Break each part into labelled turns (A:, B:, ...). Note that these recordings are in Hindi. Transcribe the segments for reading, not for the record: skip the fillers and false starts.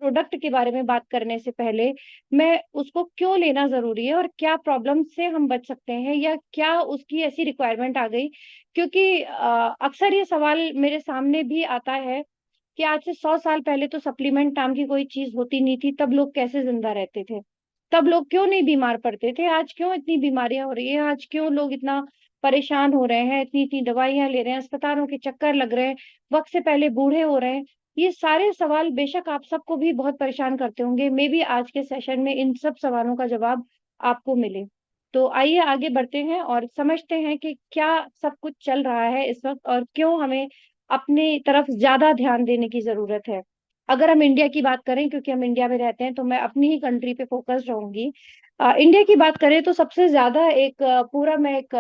A: प्रोडक्ट के बारे में बात करने से पहले मैं उसको क्यों लेना जरूरी है और क्या प्रॉब्लम से हम बच सकते हैं या क्या उसकी ऐसी रिक्वायरमेंट आ गई। क्योंकि अक्सर ये सवाल मेरे सामने भी आता है कि आज से 100 साल पहले तो सप्लीमेंट नाम की कोई चीज होती नहीं थी, तब लोग कैसे जिंदा रहते थे, तब लोग क्यों नहीं बीमार पड़ते थे, आज क्यों इतनी बीमारियां हो रही है, आज क्यों लोग इतना परेशान हो रहे हैं, इतनी इतनी दवाइयां ले रहे हैं, अस्पतालों के चक्कर लग रहे हैं, वक्त से पहले बूढ़े हो रहे हैं। ये सारे सवाल बेशक आप सबको भी बहुत परेशान करते होंगे, मे बी आज के सेशन में इन सब सवालों का जवाब आपको मिले। तो आइए आगे बढ़ते हैं और समझते हैं कि क्या सब कुछ चल रहा है इस वक्त और क्यों हमें अपनी तरफ ज्यादा ध्यान देने की जरूरत है। अगर हम इंडिया की बात करें, क्योंकि हम इंडिया में रहते हैं, तो मैं अपनी ही कंट्री पे फोकस रहूंगी। इंडिया की बात करें तो सबसे ज्यादा एक पूरा मैं एक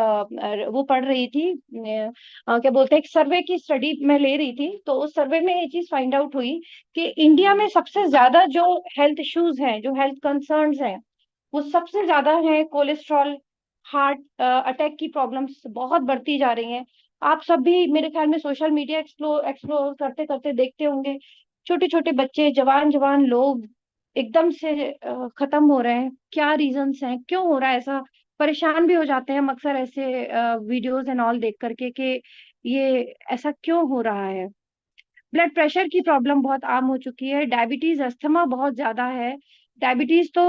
A: वो पढ़ रही थी, क्या बोलते हैं, एक सर्वे की स्टडी मैं ले रही थी, तो उस सर्वे में ये चीज फाइंड आउट हुई कि इंडिया में सबसे ज्यादा जो हेल्थ इश्यूज हैं, जो हेल्थ कंसर्न्स हैं, वो सबसे ज्यादा है कोलेस्ट्रॉल, हार्ट अटैक की प्रॉब्लम्स बहुत बढ़ती जा रही हैं। आप सब भी मेरे ख्याल में सोशल मीडिया एक्सप्लोर एक्सप्लोर करते करते देखते होंगे, छोटे छोटे बच्चे, जवान जवान लोग एकदम से खत्म हो रहे हैं। क्या रीजंस हैं, क्यों हो रहा है ऐसा? परेशान भी हो जाते हैं हम अक्सर ऐसे वीडियोस एंड ऑल देख करके कि ये ऐसा क्यों हो रहा है। ब्लड प्रेशर की प्रॉब्लम बहुत आम हो चुकी है, डायबिटीज, अस्थमा बहुत ज्यादा है। डायबिटीज तो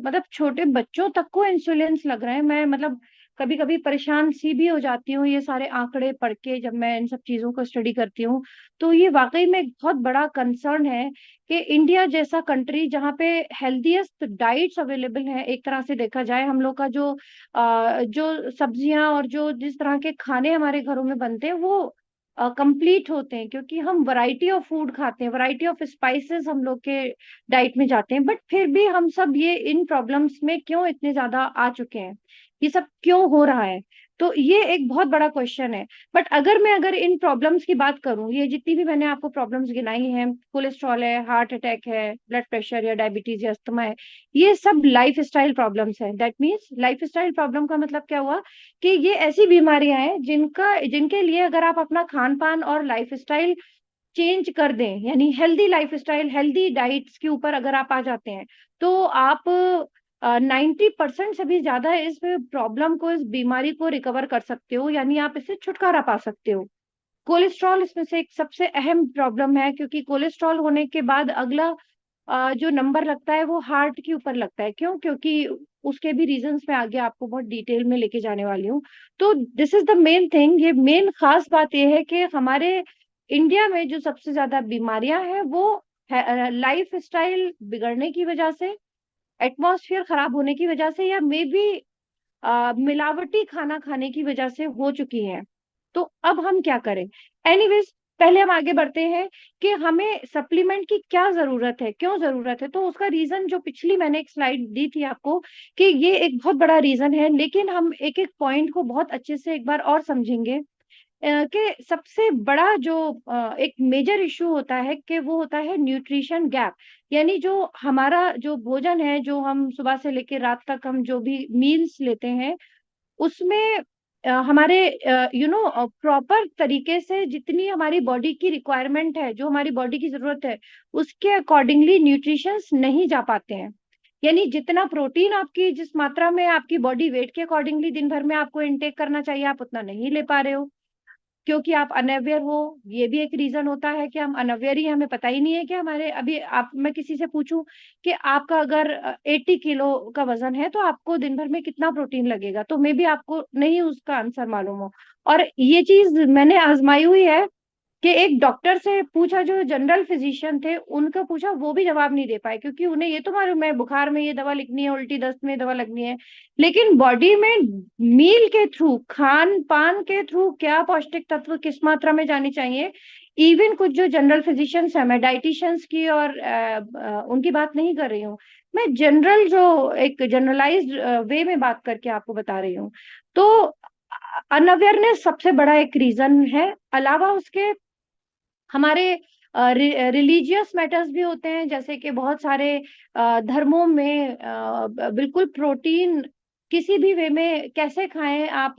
A: मतलब छोटे बच्चों तक को इंसुलिन लग रहे हैं। मैं मतलब कभी कभी परेशान सी भी हो जाती हूँ ये सारे आंकड़े पढ़ के, जब मैं इन सब चीजों को स्टडी करती हूँ। तो ये वाकई में एक बहुत बड़ा कंसर्न है कि इंडिया जैसा कंट्री जहाँ पे हेल्दीएस्ट डाइट्स अवेलेबल है, एक तरह से देखा जाए हम लोग का जो सब्जियां और जो जिस तरह के खाने हमारे घरों में बनते हैं वो कंप्लीट होते हैं, क्योंकि हम वैरायटी ऑफ फूड खाते हैं, वैरायटी ऑफ स्पाइसेस हम लोग के डाइट में जाते हैं। बट फिर भी हम सब ये इन प्रॉब्लम्स में क्यों इतने ज्यादा आ चुके हैं, ये सब क्यों हो रहा है? तो ये एक बहुत बड़ा क्वेश्चन है। बट अगर इन प्रॉब्लम्स की बात करूं, ये जितनी भी मैंने आपको प्रॉब्लम्स गिनाई हैं, कोलेस्ट्रॉल है, हार्ट अटैक है, ब्लड प्रेशर या डायबिटीज या अस्थमा है, ये सब लाइफ स्टाइल प्रॉब्लम्स है। That means life style problem का मतलब क्या हुआ कि ये ऐसी बीमारियां हैं जिनके लिए अगर आप अपना खान पान और लाइफ स्टाइल चेंज कर दें, यानी healthy life style, healthy diets के ऊपर अगर आप आ जाते हैं, तो आप 90% से भी ज्यादा इस प्रॉब्लम को, इस बीमारी को रिकवर कर सकते हो, यानी आप इससे छुटकारा पा सकते हो। कोलेस्ट्रॉल इसमें से एक सबसे अहम प्रॉब्लम है, क्योंकि कोलेस्ट्रॉल होने के बाद अगला जो नंबर लगता है वो हार्ट के ऊपर लगता है। क्यों? क्योंकि उसके भी रीजंस मैं आगे आपको बहुत डिटेल में लेके जाने वाली हूँ। तो this is the main thing. ये मेन खास बात ये है कि हमारे इंडिया में जो सबसे ज्यादा बीमारियां हैं वो लाइफ स्टाइल बिगड़ने की वजह से, एटमॉस्फेयर खराब होने की वजह से, या मे बी मिलावटी खाना खाने की वजह से हो चुकी है। तो अब हम क्या करें? एनीवेज, पहले हम आगे बढ़ते हैं कि हमें सप्लीमेंट की क्या जरूरत है, क्यों जरूरत है। तो उसका रीजन जो पिछली मैंने एक स्लाइड दी थी आपको, कि ये एक बहुत बड़ा रीजन है, लेकिन हम एक एक पॉइंट को बहुत अच्छे से एक बार और समझेंगे। कि सबसे बड़ा जो एक मेजर इशू होता है कि वो होता है न्यूट्रिशन गैप। यानी जो हमारा जो भोजन है, जो हम सुबह से लेकर रात तक हम जो भी मील्स लेते हैं, उसमें हमारे प्रॉपर तरीके से जितनी हमारी बॉडी की रिक्वायरमेंट है, जो हमारी बॉडी की जरूरत है, उसके अकॉर्डिंगली न्यूट्रिशंस नहीं जा पाते हैं। यानी जितना प्रोटीन आपकी, जिस मात्रा में आपकी बॉडी वेट के अकॉर्डिंगली दिन भर में आपको इनटेक करना चाहिए, आप उतना नहीं ले पा रहे हो, क्योंकि आप अनअवेयर हो। ये भी एक रीजन होता है कि हम अनअवेयर ही, हमें पता ही नहीं है कि हमारे अभी आप, मैं किसी से पूछूं कि आपका अगर 80 किलो का वजन है तो आपको दिन भर में कितना प्रोटीन लगेगा, तो मे बी आपको नहीं उसका आंसर मालूम हो। और ये चीज मैंने आजमाई हुई है कि एक डॉक्टर से पूछा, जो जनरल फिजिशियन थे, उनका पूछा, वो भी जवाब नहीं दे पाए, क्योंकि उन्हें ये तो मालूम है बुखार में ये दवा लिखनी है, उल्टी दस्त में दवा लगनी है, लेकिन बॉडी में मील के थ्रू, खान पान के थ्रू क्या पौष्टिक तत्व किस मात्रा में जानी चाहिए, इवन कुछ जो जनरल फिजिशियंस है, मैं डाइटिशियंस की और उनकी बात नहीं कर रही हूँ, मैं जनरल जो एक जनरलाइज्ड वे में बात करके आपको बता रही हूँ। तो अनअवेयरनेस सबसे बड़ा एक रीजन है। अलावा उसके हमारे रिलीजियस मैटर्स भी होते हैं, जैसे कि बहुत सारे धर्मों में बिल्कुल प्रोटीन किसी भी वे में कैसे खाएं आप,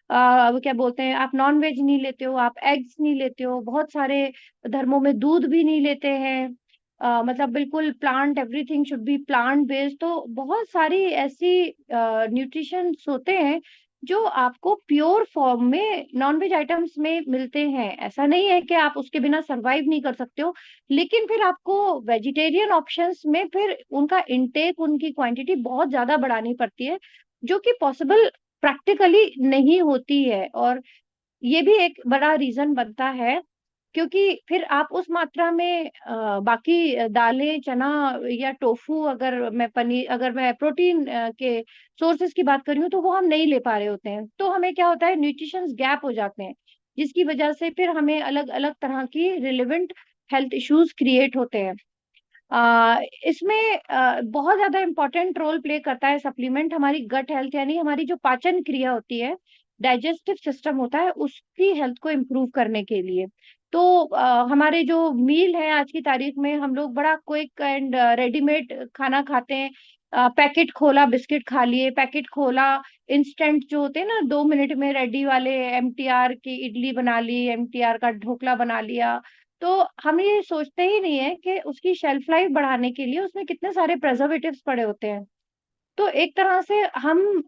A: क्या बोलते हैं, आप नॉन वेज नहीं लेते हो, आप एग्स नहीं लेते हो, बहुत सारे धर्मों में दूध भी नहीं लेते हैं, मतलब बिल्कुल plant, everything should be plant based. तो बहुत सारी ऐसी न्यूट्रिशंस होते हैं जो आपको प्योर फॉर्म में नॉनवेज आइटम्स में मिलते हैं। ऐसा नहीं है कि आप उसके बिना सरवाइव नहीं कर सकते हो, लेकिन फिर आपको वेजिटेरियन ऑप्शंस में फिर उनका इनटेक, उनकी क्वांटिटी बहुत ज्यादा बढ़ानी पड़ती है, जो कि पॉसिबल प्रैक्टिकली नहीं होती है। और ये भी एक बड़ा रीजन बनता है, क्योंकि फिर आप उस मात्रा में बाकी दालें, चना या टोफू, अगर मैं पनीर, अगर मैं प्रोटीन के सोर्सेज की बात कर रही हूँ, तो वो हम नहीं ले पा रहे होते हैं। तो हमें क्या होता है, न्यूट्रिशंस गैप हो जाते हैं, जिसकी वजह से फिर हमें अलग अलग तरह की रिलेवेंट हेल्थ इश्यूज क्रिएट होते हैं। इसमें बहुत ज्यादा इंपॉर्टेंट रोल प्ले करता है सप्लीमेंट हमारी गट हेल्थ, यानी हमारी जो पाचन क्रिया होती है, डाइजेस्टिव सिस्टम होता है, उसकी हेल्थ को इम्प्रूव करने के लिए। तो हमारे जो मील है आज की तारीख में, हम लोग बड़ा क्विक एंड रेडीमेड खाना खाते हैं। पैकेट खोला, बिस्किट खा लिए, पैकेट खोला, इंस्टेंट जो होते हैं ना, 2 मिनट में रेडी वाले, एमटीआर की इडली बना ली, एमटीआर का ढोकला बना लिया। तो हम ये सोचते ही नहीं है कि उसकी शेल्फ लाइफ बढ़ाने के लिए उसमें कितने सारे प्रिजर्वेटिव्स पड़े होते हैं। तो एक तरह से हम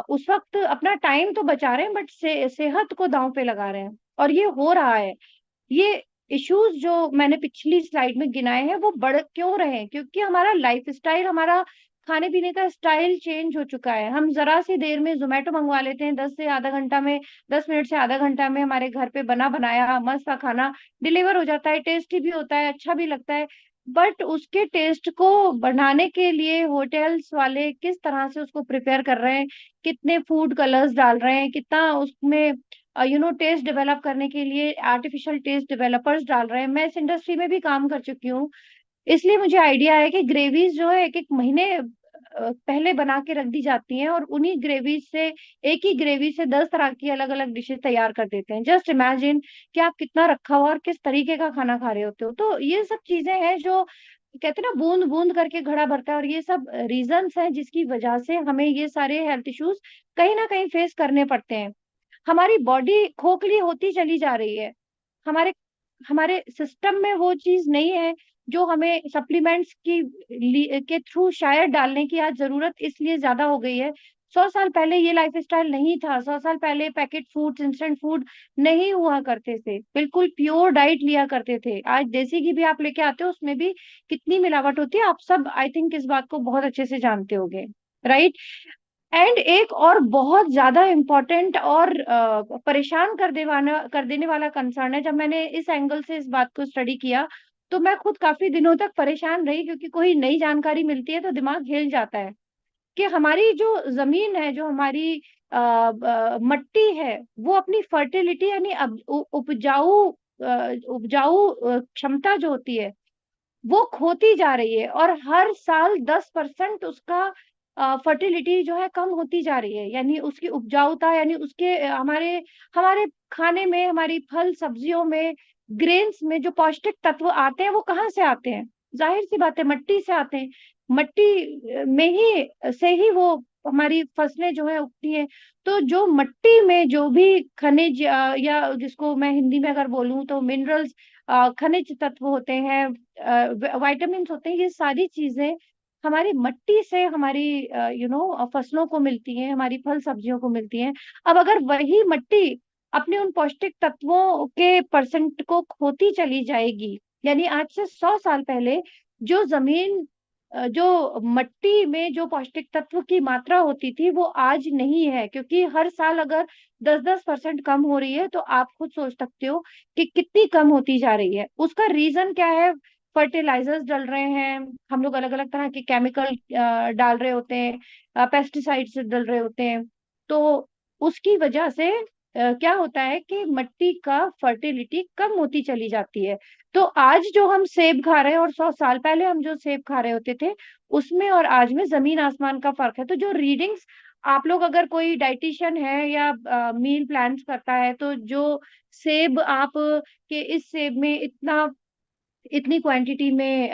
A: उस वक्त अपना टाइम तो बचा रहे हैं, बट सेहत को दांव पे लगा रहे हैं, और ये हो रहा है। ये इश्यूज जो मैंने पिछली स्लाइड में गिनाए हैं वो बढ़ क्यों रहे हैं? क्योंकि हमारा लाइफ स्टाइल, हमारा खाने पीने का स्टाइल चेंज हो चुका है। हम जरा सी देर में जोमेटो मंगवा लेते हैं, 10 से आधा घंटा में, 10 मिनट से आधा घंटा में हमारे घर पे बना बनाया मस्त सा खाना डिलीवर हो जाता है। टेस्टी भी होता है, अच्छा भी लगता है, बट उसके टेस्ट को बढ़ाने के लिए होटल्स वाले किस तरह से उसको प्रिपेयर कर रहे हैं, कितने फूड कलर्स डाल रहे हैं, कितना उसमें टेस्ट डेवलप करने के लिए आर्टिफिशियल टेस्ट डेवलपर्स डाल रहे हैं। मैं इस इंडस्ट्री में भी काम कर चुकी हूँ, इसलिए मुझे आइडिया है कि ग्रेवीज जो है एक एक महीने पहले बना के रख दी जाती हैं, और उन्हीं ग्रेवीज से, एक ही ग्रेवी से 10 तरह की अलग अलग डिशेस तैयार कर देते हैं। जस्ट इमेजिन कि आप कितना रखा हुआ और किस तरीके का खाना खा रहे होते हो। तो ये सब चीजें हैं जो कहते हैं ना, बूंद बूंद करके घड़ा भरता है, और ये सब रीजंस हैं जिसकी वजह से हमें ये सारे हेल्थ इश्यूज कहीं ना कहीं फेस करने पड़ते हैं। हमारी बॉडी खोखली होती चली जा रही है। हमारे हमारे सिस्टम में वो चीज नहीं है जो हमें सप्लीमेंट्स के थ्रू शायद डालने की आज जरूरत इसलिए ज्यादा हो गई है। 100 साल पहले ये लाइफ स्टाइल नहीं था। 100 साल पहले पैकेट फूड, इंस्टेंट फूड नहीं हुआ करते थे, बिल्कुल प्योर डाइट लिया करते थे। आज देसी घी भी आप लेके आते हो, उसमें भी कितनी मिलावट होती है, आप सब आई थिंक इस बात को बहुत अच्छे से जानते होंगे, राइट? एंड एक और बहुत ज्यादा इम्पोर्टेंट और परेशान कर देने वाला कंसर्न है। जब मैंने इस एंगल से इस बात को स्टडी किया, तो मैं खुद काफी दिनों तक परेशान रही, क्योंकि कोई नई जानकारी मिलती है तो दिमाग हिल जाता है कि हमारी जो जमीन है, जो हमारी मट्टी है, वो अपनी फर्टिलिटी यानी उपजाऊ क्षमता जो होती है, वो खोती जा रही है, और हर साल 10% उसका फर्टिलिटी जो है कम होती जा रही है। यानी उसकी उपजाऊता, यानी उसके हमारे हमारे खाने में, हमारी फल सब्जियों में, ग्रेन्स में जो पौष्टिक तत्व आते हैं वो कहाँ से आते हैं? जाहिर सी बात है, मिट्टी से आते हैं। मिट्टी में ही से ही वो हमारी फसलें जो है उगती हैं। तो जो मिट्टी में जो भी खनिज या जिसको मैं हिंदी में अगर बोलूं तो मिनरल्स, खनिज तत्व होते हैं, वाइटामिन होते हैं, ये सारी चीजें हमारी मिट्टी से हमारी फसलों को मिलती हैं, हमारी फल सब्जियों को मिलती हैं। अब अगर वही मिट्टी अपने उन पौष्टिक तत्वों के परसेंट को खोती चली जाएगी, यानी आज से 100 साल पहले जो जमीन जो मिट्टी में जो पौष्टिक तत्व की मात्रा होती थी वो आज नहीं है, क्योंकि हर साल अगर 10-10% कम हो रही है, तो आप खुद सोच सकते हो कि कितनी कम होती जा रही है। उसका रीजन क्या है? फर्टिलाइजर्स डल रहे हैं, हम लोग अलग अलग तरह के केमिकल डाल रहे होते हैं, पेस्टिसाइड्स डल रहे होते हैं। तो उसकी वजह से क्या होता है कि मिट्टी का फर्टिलिटी कम होती चली जाती है। तो आज जो हम सेब खा रहे हैं, और 100 साल पहले हम जो सेब खा रहे होते थे, उसमें और आज में जमीन आसमान का फर्क है। तो जो रीडिंग्स, आप लोग अगर कोई डाइटिशियन है या मील प्लान्स करता है, तो जो सेब आप के इस सेब में इतनी क्वांटिटी में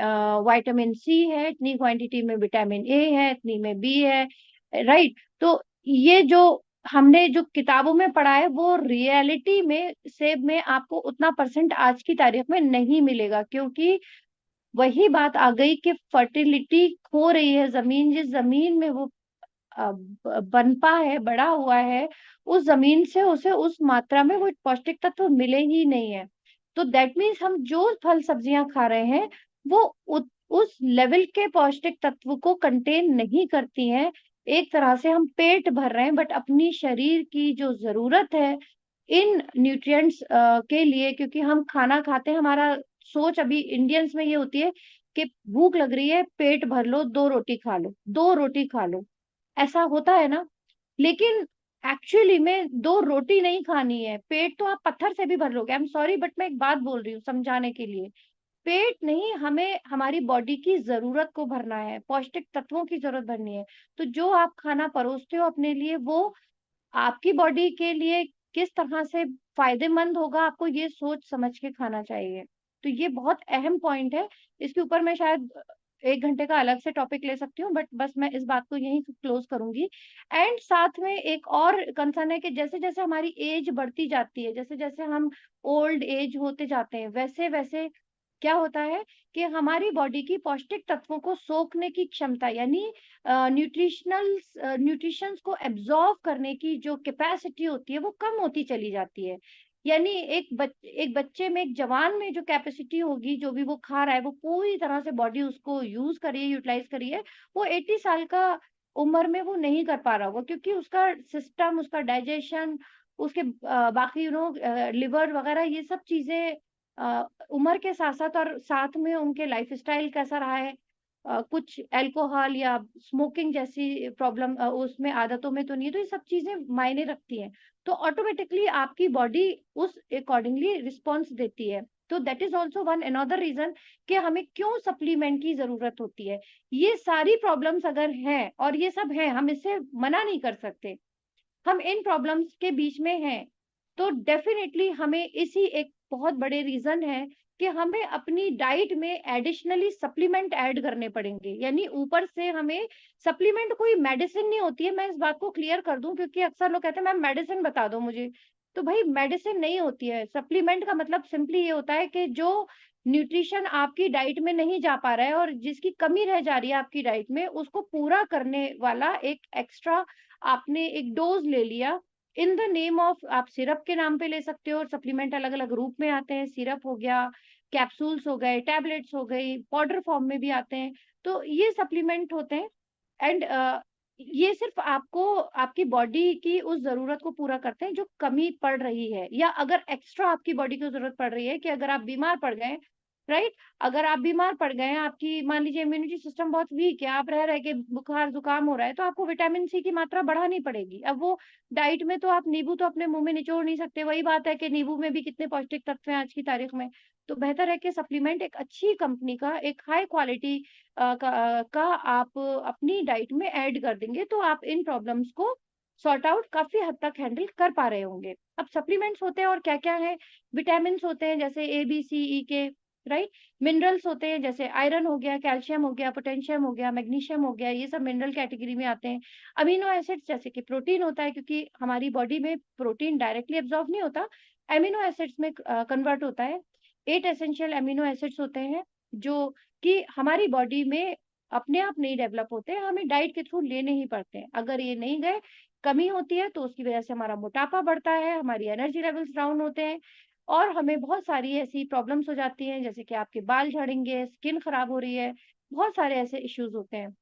A: विटामिन सी है, इतनी क्वांटिटी में विटामिन ए है, इतनी में बी है, राइट? तो ये जो हमने जो किताबों में पढ़ा है, वो रियलिटी में सेब में आपको उतना परसेंट आज की तारीख में नहीं मिलेगा, क्योंकि वही बात आ गई कि फर्टिलिटी खो रही है। जमीन, जिस जमीन में वो बनपा है, बड़ा हुआ है, उस जमीन से उसे उस मात्रा में वो पौष्टिक तत्व मिले ही नहीं है। तो दैट मीन्स हम जो फल सब्जियां खा रहे हैं वो उस लेवल के पौष्टिक तत्व को कंटेन नहीं करती हैं। एक तरह से हम पेट भर रहे हैं, बट अपनी शरीर की जो जरूरत है इन न्यूट्रिएंट्स के लिए, क्योंकि हम खाना खाते हैं, हमारा सोच अभी इंडियंस में ये होती है कि भूख लग रही है, पेट भर लो, 2 रोटी खा लो, 2 रोटी खा लो, ऐसा होता है ना। लेकिन एक्चुअली में 2 रोटी नहीं खानी है, पेट तो आप पत्थर से भी भर लोगे। आई एम सॉरी, बट मैं एक बात बोल रही हूँ समझाने के लिए। पेट नहीं, हमें हमारी बॉडी की जरूरत को भरना है, पौष्टिक तत्वों की जरूरत भरनी है। तो जो आप खाना परोसते हो अपने लिए, वो आपकी बॉडी के लिए किस तरह से फायदेमंद होगा, आपको ये सोच समझ के खाना चाहिए। तो ये बहुत अहम पॉइंट है। इसके ऊपर मैं शायद 1 घंटे का अलग से टॉपिक ले सकती हूँ, बट बस मैं इस बात को यहीं क्लोज करूंगी। एंड साथ में एक और कंसर्न है कि जैसे जैसे हमारी एज बढ़ती जाती है, जैसे जैसे हम ओल्ड एज होते जाते हैं, वैसे वैसे क्या होता है कि हमारी बॉडी की पौष्टिक तत्वों को सोखने की क्षमता, यानी न्यूट्रिशंस को एब्जॉर्ब करने की जो कैपेसिटी होती है वो कम होती चली जाती है। यानी एक बच्चे में, एक जवान में जो कैपेसिटी होगी, जो भी वो खा रहा है, वो पूरी तरह से बॉडी उसको यूज करिए, यूटिलाइज करिए, वो 80 साल का उम्र में वो नहीं कर पा रहा होगा, क्योंकि उसका सिस्टम, उसका डाइजेशन, उसके बाकी लिवर वगैरह, ये सब चीजें उम्र के साथ साथ, और साथ में उनके लाइफस्टाइल कैसा रहा है, कुछ अल्कोहल या स्मोकिंग जैसी प्रॉब्लम उसमें आदतों में तो नहीं है, तो ये सब चीजें मायने रखती हैं। तो ऑटोमेटिकली आपकी बॉडी उस अकॉर्डिंगली रिस्पॉन्स देती है। तो that is also one another reason कि हमें क्यों सप्लीमेंट की जरूरत होती है। ये सारी प्रॉब्लम्स अगर हैं, और ये सब हैं, हम इससे मना नहीं कर सकते, हम इन प्रॉब्लम्स के बीच में हैं, तो डेफिनेटली हमें इसी एक बहुत बड़े रीजन है कि हमें अपनी डाइट में एडिशनली सप्लीमेंट ऐड करने पड़ेंगे। यानी ऊपर से हमें सप्लीमेंट, कोई मेडिसिन नहीं होती है, मैं इस बात को क्लियर कर दूं, क्योंकि अक्सर लोग कहते हैं मैम मेडिसिन बता दो मुझे। तो भाई मेडिसिन नहीं होती है। सप्लीमेंट का मतलब सिंपली ये होता है कि जो न्यूट्रिशन आपकी डाइट में नहीं जा पा रहा है और जिसकी कमी रह जा रही है आपकी डाइट में, उसको पूरा करने वाला एक एक्स्ट्रा आपने एक डोज ले लिया इन द नेम ऑफ, आप सिरप के नाम पे ले सकते हो, और सप्लीमेंट अलग अलग रूप में आते हैं, सिरप हो गया, कैप्सूल्स हो गए, टैबलेट्स हो गई, पाउडर फॉर्म में भी आते हैं। तो ये सप्लीमेंट होते हैं। एंड ये सिर्फ आपको आपकी बॉडी की उस जरूरत को पूरा करते हैं जो कमी पड़ रही है, या अगर एक्स्ट्रा आपकी बॉडी को जरूरत पड़ रही है कि अगर आप बीमार पड़ गए, राइट, अगर आप बीमार पड़ गए हैं, आपकी मान लीजिए इम्यूनिटी सिस्टम बहुत वीक है, आप रह रहे के बुखार जुकाम हो रहा है, तो आपको विटामिन सी की मात्रा बढ़ानी पड़ेगी। अब वो डाइट में तो आप नींबू तो अपने मुंह में निचोड़ नहीं सकते, वही बात है कि नींबू में भी कितने पौष्टिक तत्व हैं आज की तारीख में। तो बेहतर है कि सप्लीमेंट एक अच्छी कंपनी का, एक हाई क्वालिटी का आप अपनी डाइट में ऐड कर देंगे, तो आप इन प्रॉब्लम्स को सॉर्ट आउट काफी हद तक हैंडल कर पा रहे होंगे। अब सप्लीमेंट्स होते हैं और क्या क्या है, विटामिन होते हैं जैसे ए बी सी ई के, राइट, मिनरल्स होते हैं जैसे आयरन हो गया, कैल्शियम हो गया, पोटेशियम हो गया, मैग्नीशियम हो गया, ये सब मिनरल कैटेगरी में आते हैं। अमीनो एसिड्स जैसे कि प्रोटीन होता है, क्योंकि हमारी बॉडी में प्रोटीन डायरेक्टली एब्जॉर्ब नहीं होता, एमिनो एसिड्स में कन्वर्ट होता है। 8 एसेंशियल एमिनो एसिड्स होते हैं जो कि हमारी बॉडी में अपने आप नहीं डेवलप होते हैं, हमें डाइट के थ्रू लेने ही पड़ते हैं। अगर ये नहीं गए, कमी होती है, तो उसकी वजह से हमारा मोटापा बढ़ता है, हमारी एनर्जी लेवल्स डाउन होते हैं, और हमें बहुत सारी ऐसी प्रॉब्लम्स हो जाती हैं, जैसे कि आपके बाल झड़ेंगे, स्किन खराब हो रही है, बहुत सारे ऐसे इश्यूज होते हैं।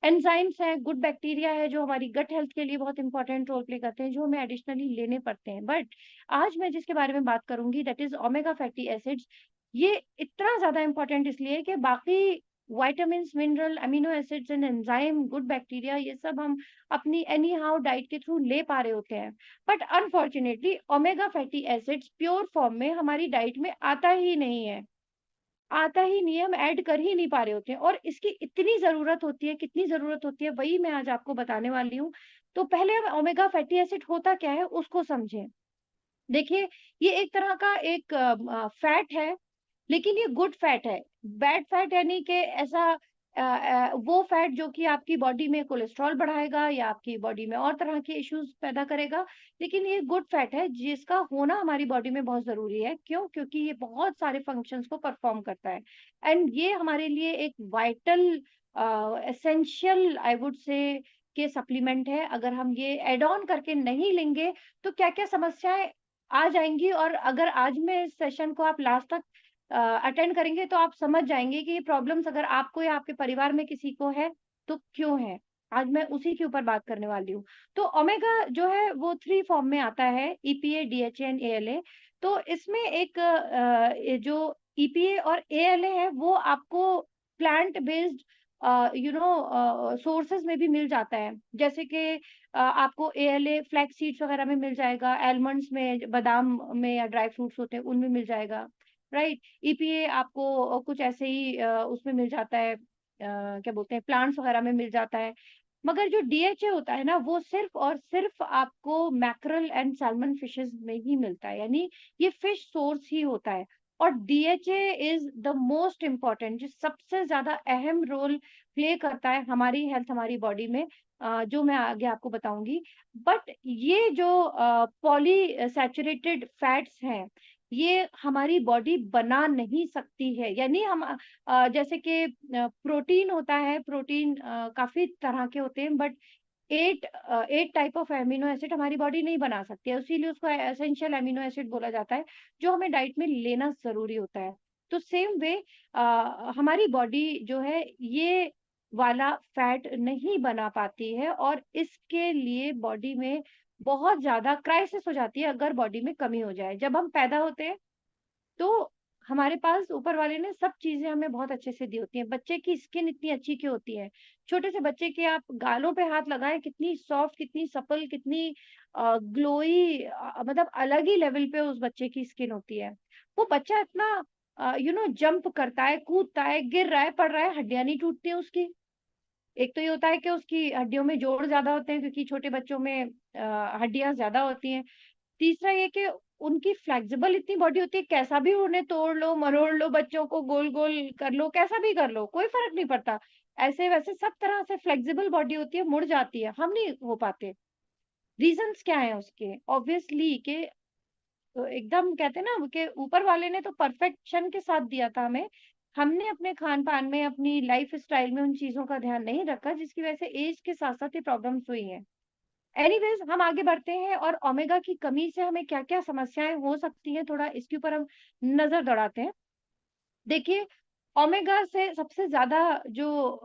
A: एंजाइम्स हैं, गुड बैक्टीरिया है, जो हमारी गट हेल्थ के लिए बहुत इंपॉर्टेंट रोल प्ले करते हैं, जो हमें एडिशनली लेने पड़ते हैं। बट आज मैं जिसके बारे में बात करूंगी that is omega fatty acids. ये इतना ज्यादा इंपॉर्टेंट इसलिए है कि बाकी vitamins, mineral, amino acids and enzyme, good bacteria, ये सब हम अपनी एनी हाउ डाइट के थ्रू ले पा रहे होते हैं। But unfortunately omega fatty acids pure form में हमारी डाइट में आता ही नहीं है, आता ही नहीं है, हम ऐड कर ही नहीं पा रहे होते हैं, और इसकी इतनी ज़रूरत होती है, कितनी ज़रूरत होती है, वही मैं आज आपको बताने वाली हूँ। तो पहले हम ओमेगा फैटी एसिड होता क्या है, उसको समझें। देखिए, ये एक तरह का एक फैट है, लेकिन ये गुड फैट है। बैड फैट यानी कि ऐसा वो फैट जो कि आपकी बॉडी में कोलेस्ट्रॉल बढ़ाएगा या आपकी बॉडी में और तरह के इश्यूज पैदा करेगा। लेकिन ये गुड फैट है जिसका होना हमारी बॉडी में बहुत ज़रूरी है। क्यों? क्योंकि ये बहुत सारे फंक्शंस को परफॉर्म करता है एंड ये हमारे लिए एक vital essential I would say के सप्लीमेंट है। अगर हम ये ऐड ऑन करके नहीं लेंगे तो क्या-क्या समस्याएँ आ जाएँगी और अगर आज में इस सेशन को आप लास्ट तक अटेंड करेंगे तो आप समझ जाएँगे कि ये प्रॉब्लम्स अगर आपको या आपके परिवार में किसी को है, तो क्यों है? आज मैं उसी के ऊपर बात करने वाली हूँ। तो ओमेगा जो है वो 3 फॉर्म में आता है, ईपीए, डीएचए एंड एएलए। तो इसमें एक ये जो ईपीए और एएलए है वो आपको प्लांट बेस्ड सोर्सेज़ में भी मिल जाता है। जैसे कि आपको एएलए फ्लैक्स सीड्स वगैरह में मिल जाएगा, आलमंड्स में, बादाम में या ड्राई फ्रूट्स होते हैं उनमें मिल जाएगा। राइट? ईपीए आपको कुछ ऐसे ही उसमें मिल जाता है क्या बोलते हैं प्लांट्स वगैरह में मिल जाता है। मगर जो डीएचए होता है ना वो सिर्फ़ और सिर्फ़ आपको मैकरल एंड सैल्मन फिशेज़ में ही मिलता है। यानी ये फिश सोर्स ही होता है और DHA is the most important जो सबसे ज़्यादा अहम रोल प्ले करता है हमारी हेल्थ, हमारी बॉडी में जो मैं आगे आपको बताऊँगी। बट ये जो पॉली सैचुरेटेड फैट्स हैं ये हमारी बॉडी बना नहीं सकती है। यानी हम जैसे कि प्रोटीन होता है, प्रोटीन काफ़ी तरह के होते हैं but 8 type of amino acid हमारी बॉडी नहीं बना सकती है, इसीलिए उसको एसेंशियल एमिनो एसिड बोला जाता है, जो हमें डाइट में लेना ज़रूरी होता है। तो सेम वे हमारी बॉडी जो है ये वाला फैट नहीं बना पाती है और इसके लिए बॉडी में बहुत ज़्यादा क्राइसिस हो जाती है अगर बॉडी में कमी हो जाए। जब हम पैदा होते हैं तो हमारे पास ऊपर वाले ने सब चीज़ें हमें बहुत अच्छे से दी होती हैं। बच्चे की स्किन इतनी अच्छी क्यों होती है? छोटे से बच्चे के आप गालों पे हाथ लगाएँ, कितनी सॉफ्ट, कितनी सपल, कितनी ग्लोई मतलब अलग ही लेवल पे उस बच्चे की स्किन होती है। वो बच्चा इतना जंप करता है, कूदता है, गिर रहा है, पड़ रहा है, हड्डियाँ नहीं टूटती हैं उसकी। एक तो ये होता है कि उसकी हड्डियों में जोड़ ज़्यादा होते हैं क्योंकि छोटे बच्चों में हड्डियाँ ज़्यादा होती हैं। तीसरा ये कि उनकी फ्लेक्सिबल इतनी बॉडी होती है, कैसा भी उन्हें तोड़ लो, मरोड़ लो, बच्चों को गोल-गोल कर लो, कैसा भी कर लो, कोई फ़र्क नहीं पड़ता। ऐसे-वैसे सब तरह से फ्लेक्सिबल बॉडी होती है, मुड़ जाती है, हम नहीं हो पाते। रीज़न्स क्या हैं उसके? ऑब्वियसली कि एकदम कहते हैं ना कि ऊपर वाले ने तो परफेक्शन के साथ दिया था हमें। हमने अपने खान-पान में, अपनी लाइफ़स्टाइल में उन चीज़ों का ध्यान नहीं रखा, जिसकी वजह से ऐज के साथ-साथ ये प्रॉब्लम्स हुई हैं। एनीवेज़ हम आगे बढ़ते हैं और ओमेगा की कमी से हमें क्या-क्या समस्याएँ हो सकती हैं, थोड़ा इसके ऊपर हम नज़र दौड़ाते हैं। देखिए, ओमेगा से सबसे ज़्यादा जो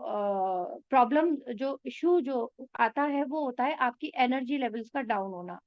A: प्रॉब्लम जो इश्यू जो आता है, वो होता है आपकी एनर्जी लेवल्स का डाउन होना।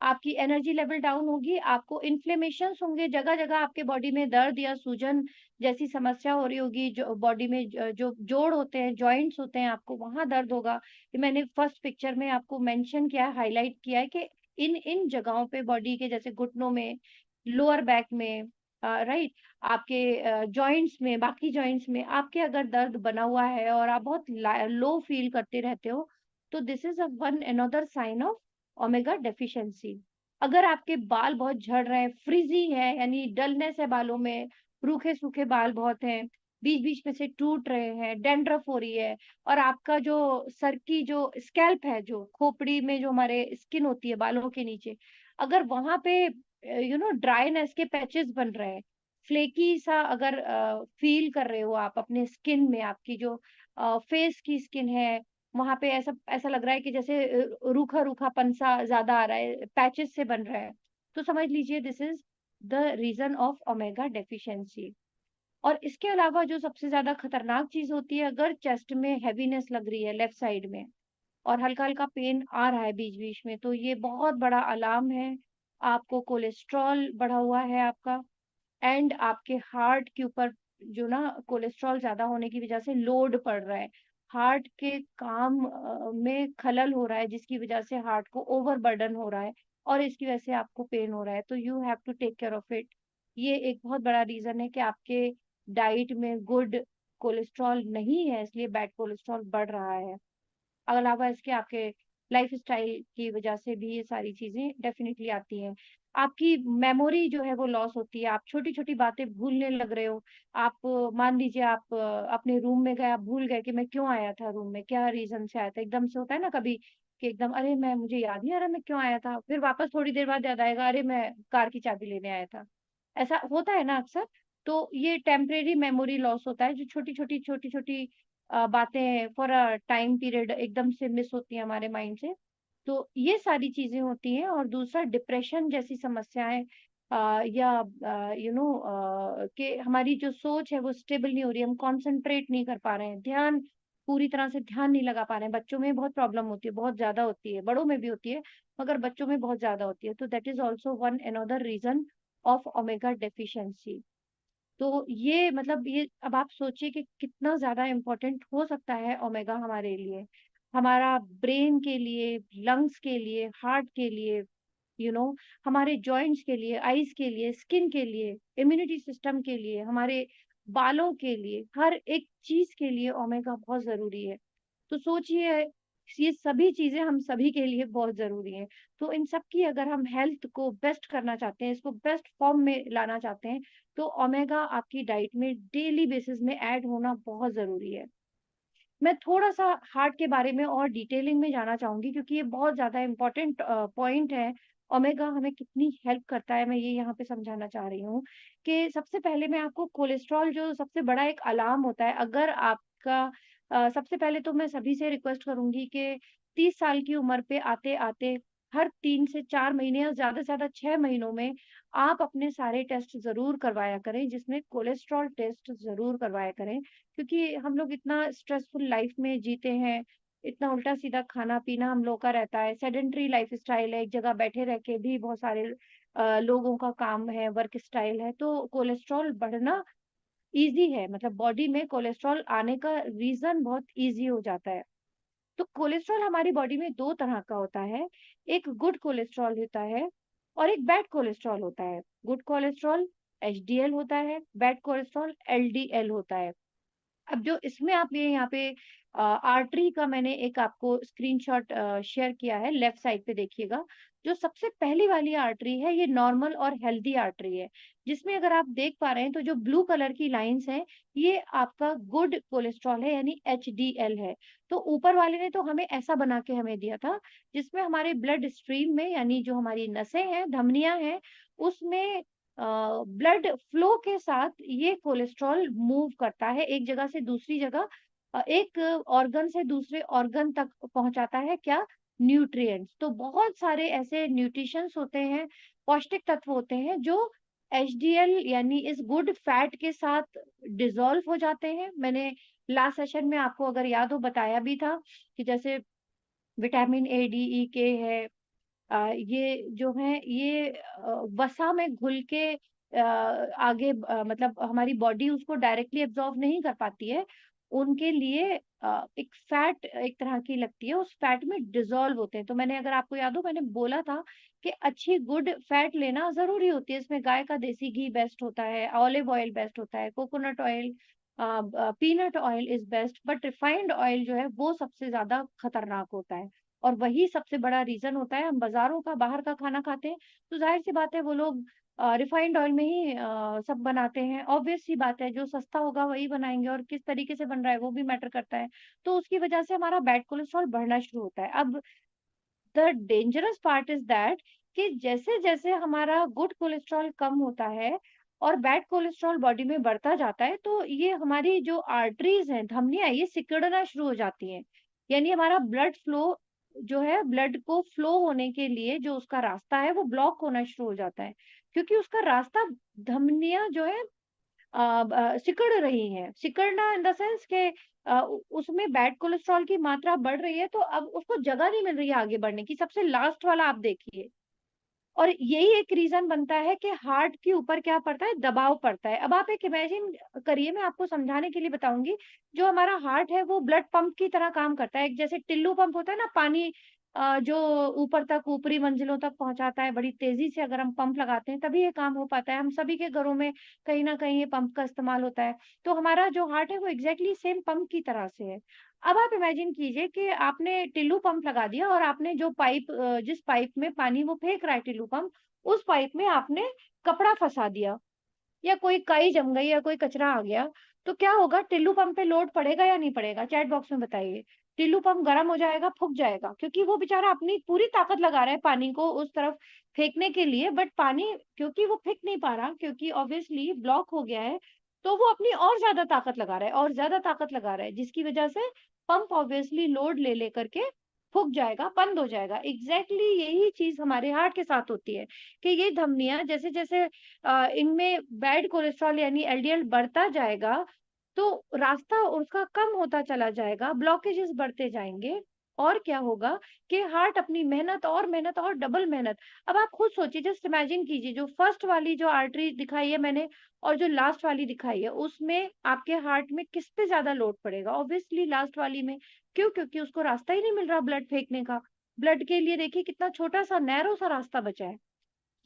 A: आपकी एनर्जी लेवल डाउन होगी, आपको इन्फ्लेमेशंस होंगे, जगह-जगह आपके बॉडी में दर्द या सूजन जैसी समस्या हो रही होगी, जो बॉडी में जो जोड़ होते हैं, जॉइंट्स होते हैं, आपको वहाँ दर्द होगा। ये मैंने फर्स्ट पिक्चर में आपको मेंशन किया है, हाइलाइट किया है कि इन जगहों पे बॉडी के जैसे घुटनों में, लोअर बैक में राइट? आपके जॉइंट्स में, बाकी जॉइंट्स में आपके अगर दर्द बना हुआ है और आप बहुत लो फील करते रहते हो, तो this is one another sign of omega deficiency. अगर आपके बाल बहुत झड़ रहे हैं, फ्रिज़ी है यानी डलनेस है बालों में, रूखे-सूखे बाल बहुत हैं, बीच-बीच में से टूट रहे हैं, डैंड्रफ हो रही है और आपका जो सर की जो स्कैल्प है, जो खोपड़ी में जो हमारे स्किन होती है बालों के नीचे, अगर वहाँ पे ड्राइनेस के पैचेस बन रहे हैं, फ्लेकी सा अगर फ़ील कर रहे हो आप अपने स्किन में, आपकी जो फेस की स्किन है, वहाँ पे ऐसा ऐसा लग रहा है कि जैसे रूखा-रूखापन सा ज़्यादा आ रहा है, पैचेस से बन रहा है, तो समझ लीजिए this is the reason of omega deficiency. और इसके अलावा जो सबसे ज़्यादा खतरनाक चीज़ होती है, अगर चेस्ट में हेवीनेस लग रही है लेफ्ट साइड में और हल्का-हल्का पेन आ रहा है बीच-बीच में, तो ये बहुत बड़ा अलार्म है। आपको कोलेस्ट्रॉल बढ़ा हुआ है आपका एंड आपके हार्ट के ऊपर जो ना कोलेस्ट्रॉल ज़्यादा होने की वज़ह से लोड पड़ रहा है। हार्ट के काम में खलल हो रहा है जिसकी वज़ह से हार्ट को ओवरबर्डन हो रहा है और इसकी वज़ह से आपको पेन हो रहा है। तो you have to take care of it. ये एक बहुत बड़ा रीज़न है कि आपके डाइट में गुड कोलेस्ट्रॉल नहीं है इसलिए बैड कोलेस्ट्रॉल बढ़ रहा है। अलावा इसके आपके लाइफ़स्टाइल की वज़ह से भी ये सारी चीज़ें डेफ़िनिटली आती हैं। आपकी मेमोरी जो है वो लॉस होती है, आप छोटी-छोटी बातें भूलने लग रहे हो। आप मान लीजिए आप अपने रूम में गए, आप भूल गए कि मैं क्यों आया था रूम में, क्या रीज़न से आया था? एकदम से होता है ना कभी कि एकदम अरे! मैं मुझे याद नहीं आ रहा मैं क्यों आया था? फिर वापस थोड़ी देर बाद याद आएगा, अरे! मैं कार की चाबी लेने आया था। ऐसा होता है ना अक्सर? तो ये टेम्परेरी मेमोरी लॉस होता है, जो छोटी-छोटी बातें फॉर अ टाइम पीरियड एकदम से मिस होती हैं हमारे माइंड से। तो ये सारी चीज़ें होती हैं और दूसरा डिप्रेशन जैसी समस्याएँ या कि हमारी जो सोच है वो स्टेबल नहीं हो रही है, हम कॉन्संट्रेट नहीं कर पा रहे हैं, ध्यान पूरी तरह से ध्यान नहीं लगा पा रहे हैं। बच्चों में बहुत प्रॉब्लम होती है, बहुत ज़्यादा होती है, बड़ों में भी होती है, मगर बच्चों में बहुत ज़्यादा होती है। तो that is also one another reason of omega deficiency. तो ये मतलब ये अब आप सोचिए कि कितना ज़्यादा इम्पोर्टेंट हो सकता है ओमेगा हमारे लिए। हमारा ब्रेन के लिए, लंग्स के लिए, हार्ट के लिए, हमारे जॉइंट्स के लिए, आईज़ के लिए, स्किन के लिए, इम्यूनिटी सिस्टम के लिए, हमारे बालों के लिए, हर एक चीज़ के लिए ओमेगा बहुत ज़रूरी है। तो सोचिए ये सभी चीज़ें हम सभी के लिए बहुत ज़रूरी हैं। तो इन सब की अगर हम हेल्थ को बेस्ट करना चाहते हैं, इसको बेस्ट फॉर्म में लाना चाहते हैं, तो ओमेगा आपकी डाइट में डेली बेसिस में ऐड होना बहुत ज़रूरी है। मैं थोड़ा-सा हार्ट के बारे में और डिटेलिंग में जाना चाहूँगी क्योंकि ये बहुत ज़्यादा इम्पोर्टेंट पॉइंट है। ओमेगा हमें कितनी हेल्प करता है, मैं ये यहाँ पे समझाना चाह रही हूँ कि सबसे पहले मैं आपको कोलेस्ट्रॉल जो सबसे बड़ा एक अलार्म होता है, अगर आपका सबसे पहले तो मैं सभी से रिक्वेस्ट करूँगी कि 30 साल की उम्र पे आते-आते हर 3 से 4 महीने या ज़्यादा से ज़्यादा 6 महीनों में आप अपने सारे टेस्ट ज़रूर करवाया करें, जिसमें कोलेस्ट्रॉल टेस्ट ज़रूर करवाया करें। क्योंकि हम लोग इतना स्ट्रेसफुल लाइफ में जीते हैं, इतना उल्टा-सीधा खाना-पीना हम लोग का रहता है, सेडेंटरी लाइफ़स्टाइल है, एक जगह बैठे रह के भी बहुत सारे लोगों का काम है, वर्क स्टाइल है, तो कोलेस्ट्रॉल बढ़ना ईज़ी है, मतलब बॉडी में कोलेस्ट्रॉल आने का रीज़न बहुत ईज़ी हो जाता है। तो कोलेस्ट्रॉल हमारी बॉडी में 2 तरह का होता है, एक गुड कोलेस्ट्रॉल होता है और एक बैड कोलेस्ट्रॉल होता है। गुड कोलेस्ट्रॉल एचडीएल होता है, बैड कोलेस्ट्रॉल एलडीएल होता है। अब जो इसमें आप ये यहाँ पे आर्टरी का मैंने एक आपको स्क्रीनशॉट शेयर किया है, लेफ्ट साइड पे देखिएगा। जो सबसे पहली वाली आर्टरी है, ये नॉर्मल और हेल्दी आर्टरी है, जिसमें अगर आप देख पा रहे हैं, तो जो ब्लू कलर की लाइन्स हैं, ये आपका गुड कोलेस्ट्रॉल है, यानी एचडीएल है। तो ऊपर वाले ने तो हमें ऐसा बना के हमें दिया था, जिसमें हमारे ब्लड स्ट्रीम में, यानी जो हमारी नसें हैं, धमनियाँ हैं, उसमें ब्लड फ्लो के साथ ये कोलेस्ट्रॉल मूव करता है एक जगह से दूसरी जगह एक ऑर्गन से दूसरे ऑर्गन तक पहुंचाता है क्या न्यूट्रिएंट्स तो बहुत सारे ऐसे न्यूट्रिशंस होते हैं पौष्टिक तत्व होते हैं जो एचडीएल यानी इस गुड फैट के साथ डिसॉल्व हो जाते हैं मैंने लास्ट सेशन में आपको अगर याद हो बताया भी था कि जैसे विटामिन ए डी ई के है ये जो है ये वसा में घुल के आगे मतलब हमारी बॉडी उसको डायरेक्टली एब्ज़ॉर्ब नहीं कर पाती है। उनके लिए एक फैट एक तरह की लगती है, उस फैट में डिसॉल्व होते हैं। तो मैंने अगर आपको याद हो मैंने बोला था कि अच्छी गुड फैट लेना ज़रूरी होती है। इसमें गाय का देसी घी बेस्ट होता है, ऑलिव ऑयल बेस्ट होता है, coconut oil peanut oil is best but refined oil जो है वो सबसे ज़्यादा खतरनाक होता है। और वही सबसे बड़ा रीज़न होता है, हम बाज़ारों का बाहर का खाना खाते हैं, तो ज़ाहिर-सी बात है वो लोग रिफाइंड ऑयल में ही सब बनाते हैं। ऑब्वियस सी बात है, जो सस्ता होगा वही बनाएँगे और किस तरीके से बन रहा है वो भी मैटर करता है। तो उसकी वजह से हमारा बैड कोलेस्ट्रॉल बढ़ना शुरू होता है। अब the dangerous part is that कि जैसे-जैसे हमारा गुड कोलेस्ट्रॉल कम होता है और बैड कोलेस्ट्रॉल बॉडी में बढ़ता जाता है, तो ये हमारी जो आर्टरीज़ हैं, धमनियाँ, ये सिकुड़ना शुरू हो जाती हैं। यानी हमारा ब्लड फ्लो जो है, ब्लड को फ्लो होने के लिए जो उसका रास्ता है, वो ब्लॉक होना शुरू हो जाता है। क्योंकि उसका रास्ता धमनियाँ जो है सिकुड़ रही हैं। सिकुड़ना इन द सेंस कि उसमें बैड कोलेस्ट्रॉल की मात्रा बढ़ रही है, तो अब उसको जगह नहीं मिल रही है आगे बढ़ने की। सबसे लास्ट वाला आप देखिए और यही एक रीज़न बनता है कि हार्ट के ऊपर क्या पड़ता है, दबाव पड़ता है। अब आप एक इमेजिन करिए, मैं आपको समझाने के लिए बताऊँगी, जो हमारा हार्ट है, वो ब्लड पंप की तरह काम करता है। एक जैसे टिल्लू पंप होता है ना, पानी जो ऊपर तक ऊपरी मंजिलों तक पहुंचाता है। बड़ी तेजी से अगर हम पंप लगाते हैं तभी ये काम हो पाता है। हम सभी के घरों में कहीं ना कहीं ये पंप का इस्तेमाल होता है। तो हमारा जो हार्ट है वो एग्जैक्टली सेम पंप की तरह से है। अब आप इमेजिन कीजिए कि आपने टिल्लू पंप लगा दिया और आपने जो पाइप जिस पाइप में पानी वो फेंक रहा है टिल्लू पंप, उस पाइप में आपने कपड़ा फंसा दिया, या कोई काई जम गई या कोई कचरा आ गया, तो क्या होगा? टिल्लू पंप पे लोड पड़ेगा या नहीं पड़ेगा? चैट बॉक्स में बताइए। टिल्लू पंप गर्म हो जाएगा, फूक जाएगा, क्योंकि वो बेचारा अपनी पूरी ताकत लगा रहा है पानी को उस तरफ फेंकने के लिए, बट पानी क्योंकि वो फेंक नहीं पा रहा, क्योंकि ऑब्वियसली ब्लॉक हो गया है, तो वो अपनी और ज्यादा ताकत लगा रहा है और ज्यादा ताकत लगा रहा है, जिसकी वजह से पंप ऑब्वियसली लोड ले लेकर के फूक जाएगा, बंद हो जाएगा। एग्जैक्टली यही चीज हमारे हार्ट के साथ होती है कि ये धमनियां जैसे जैसे इनमें बैड कोलेस्ट्रॉल यानी एलडीएल बढ़ता जाएगा, तो रास्ता उसका कम होता चला जाएगा, ब्लॉकेजेस बढ़ते जाएंगे, और क्या होगा कि हार्ट अपनी मेहनत और डबल मेहनत। अब आप खुद सोचिए, जस्ट इमेजिन कीजिए, जो फर्स्ट वाली जो आर्टरी दिखाई है मैंने और जो लास्ट वाली दिखाई है, उसमें आपके हार्ट में किस पे ज्यादा लोड पड़ेगा? ऑब्वियसली लास्ट वाली में। क्यों? क्योंकि उसको रास्ता ही नहीं मिल रहा ब्लड फेंकने का। ब्लड के लिए देखिए कितना छोटा सा नैरो सा रास्ता बचा है।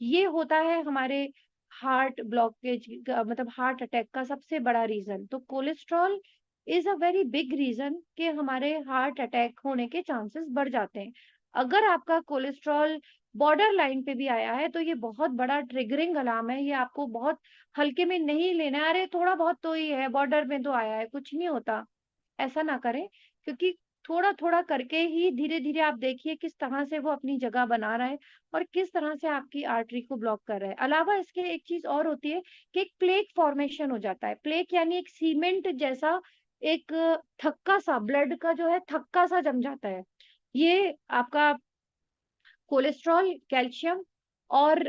A: ये होता है हमारे हार्ट ब्लॉकेज का, मतलब हार्ट अटैक का सबसे बड़ा रीजन। तो cholesterol is a very big reason कि हमारे हार्ट अटैक होने के चांसेस बढ़ जाते हैं। अगर आपका कोलेस्ट्रॉल बॉर्डर लाइन पे भी आया है तो ये बहुत बड़ा ट्रिगरिंग अलार्म है। ये आपको बहुत हल्के में नहीं लेना है, अरे थोड़ा बहुत तो ही है, बॉर्डर में तो आया है, कुछ नहीं होता, ऐसा ना करें। क्योंकि थोड़ा थोड़ा करके ही धीरे धीरे आप देखिए किस तरह से वो अपनी जगह बना रहा है और किस तरह से आपकी आर्टरी को ब्लॉक कर रहा है। अलावा इसके एक चीज और होती है कि एक प्लेक फॉर्मेशन हो जाता है। प्लेक यानी एक सीमेंट जैसा एक थक्का सा, ब्लड का जो है थक्का सा जम जाता है। ये आपका कोलेस्ट्रॉल, कैल्शियम और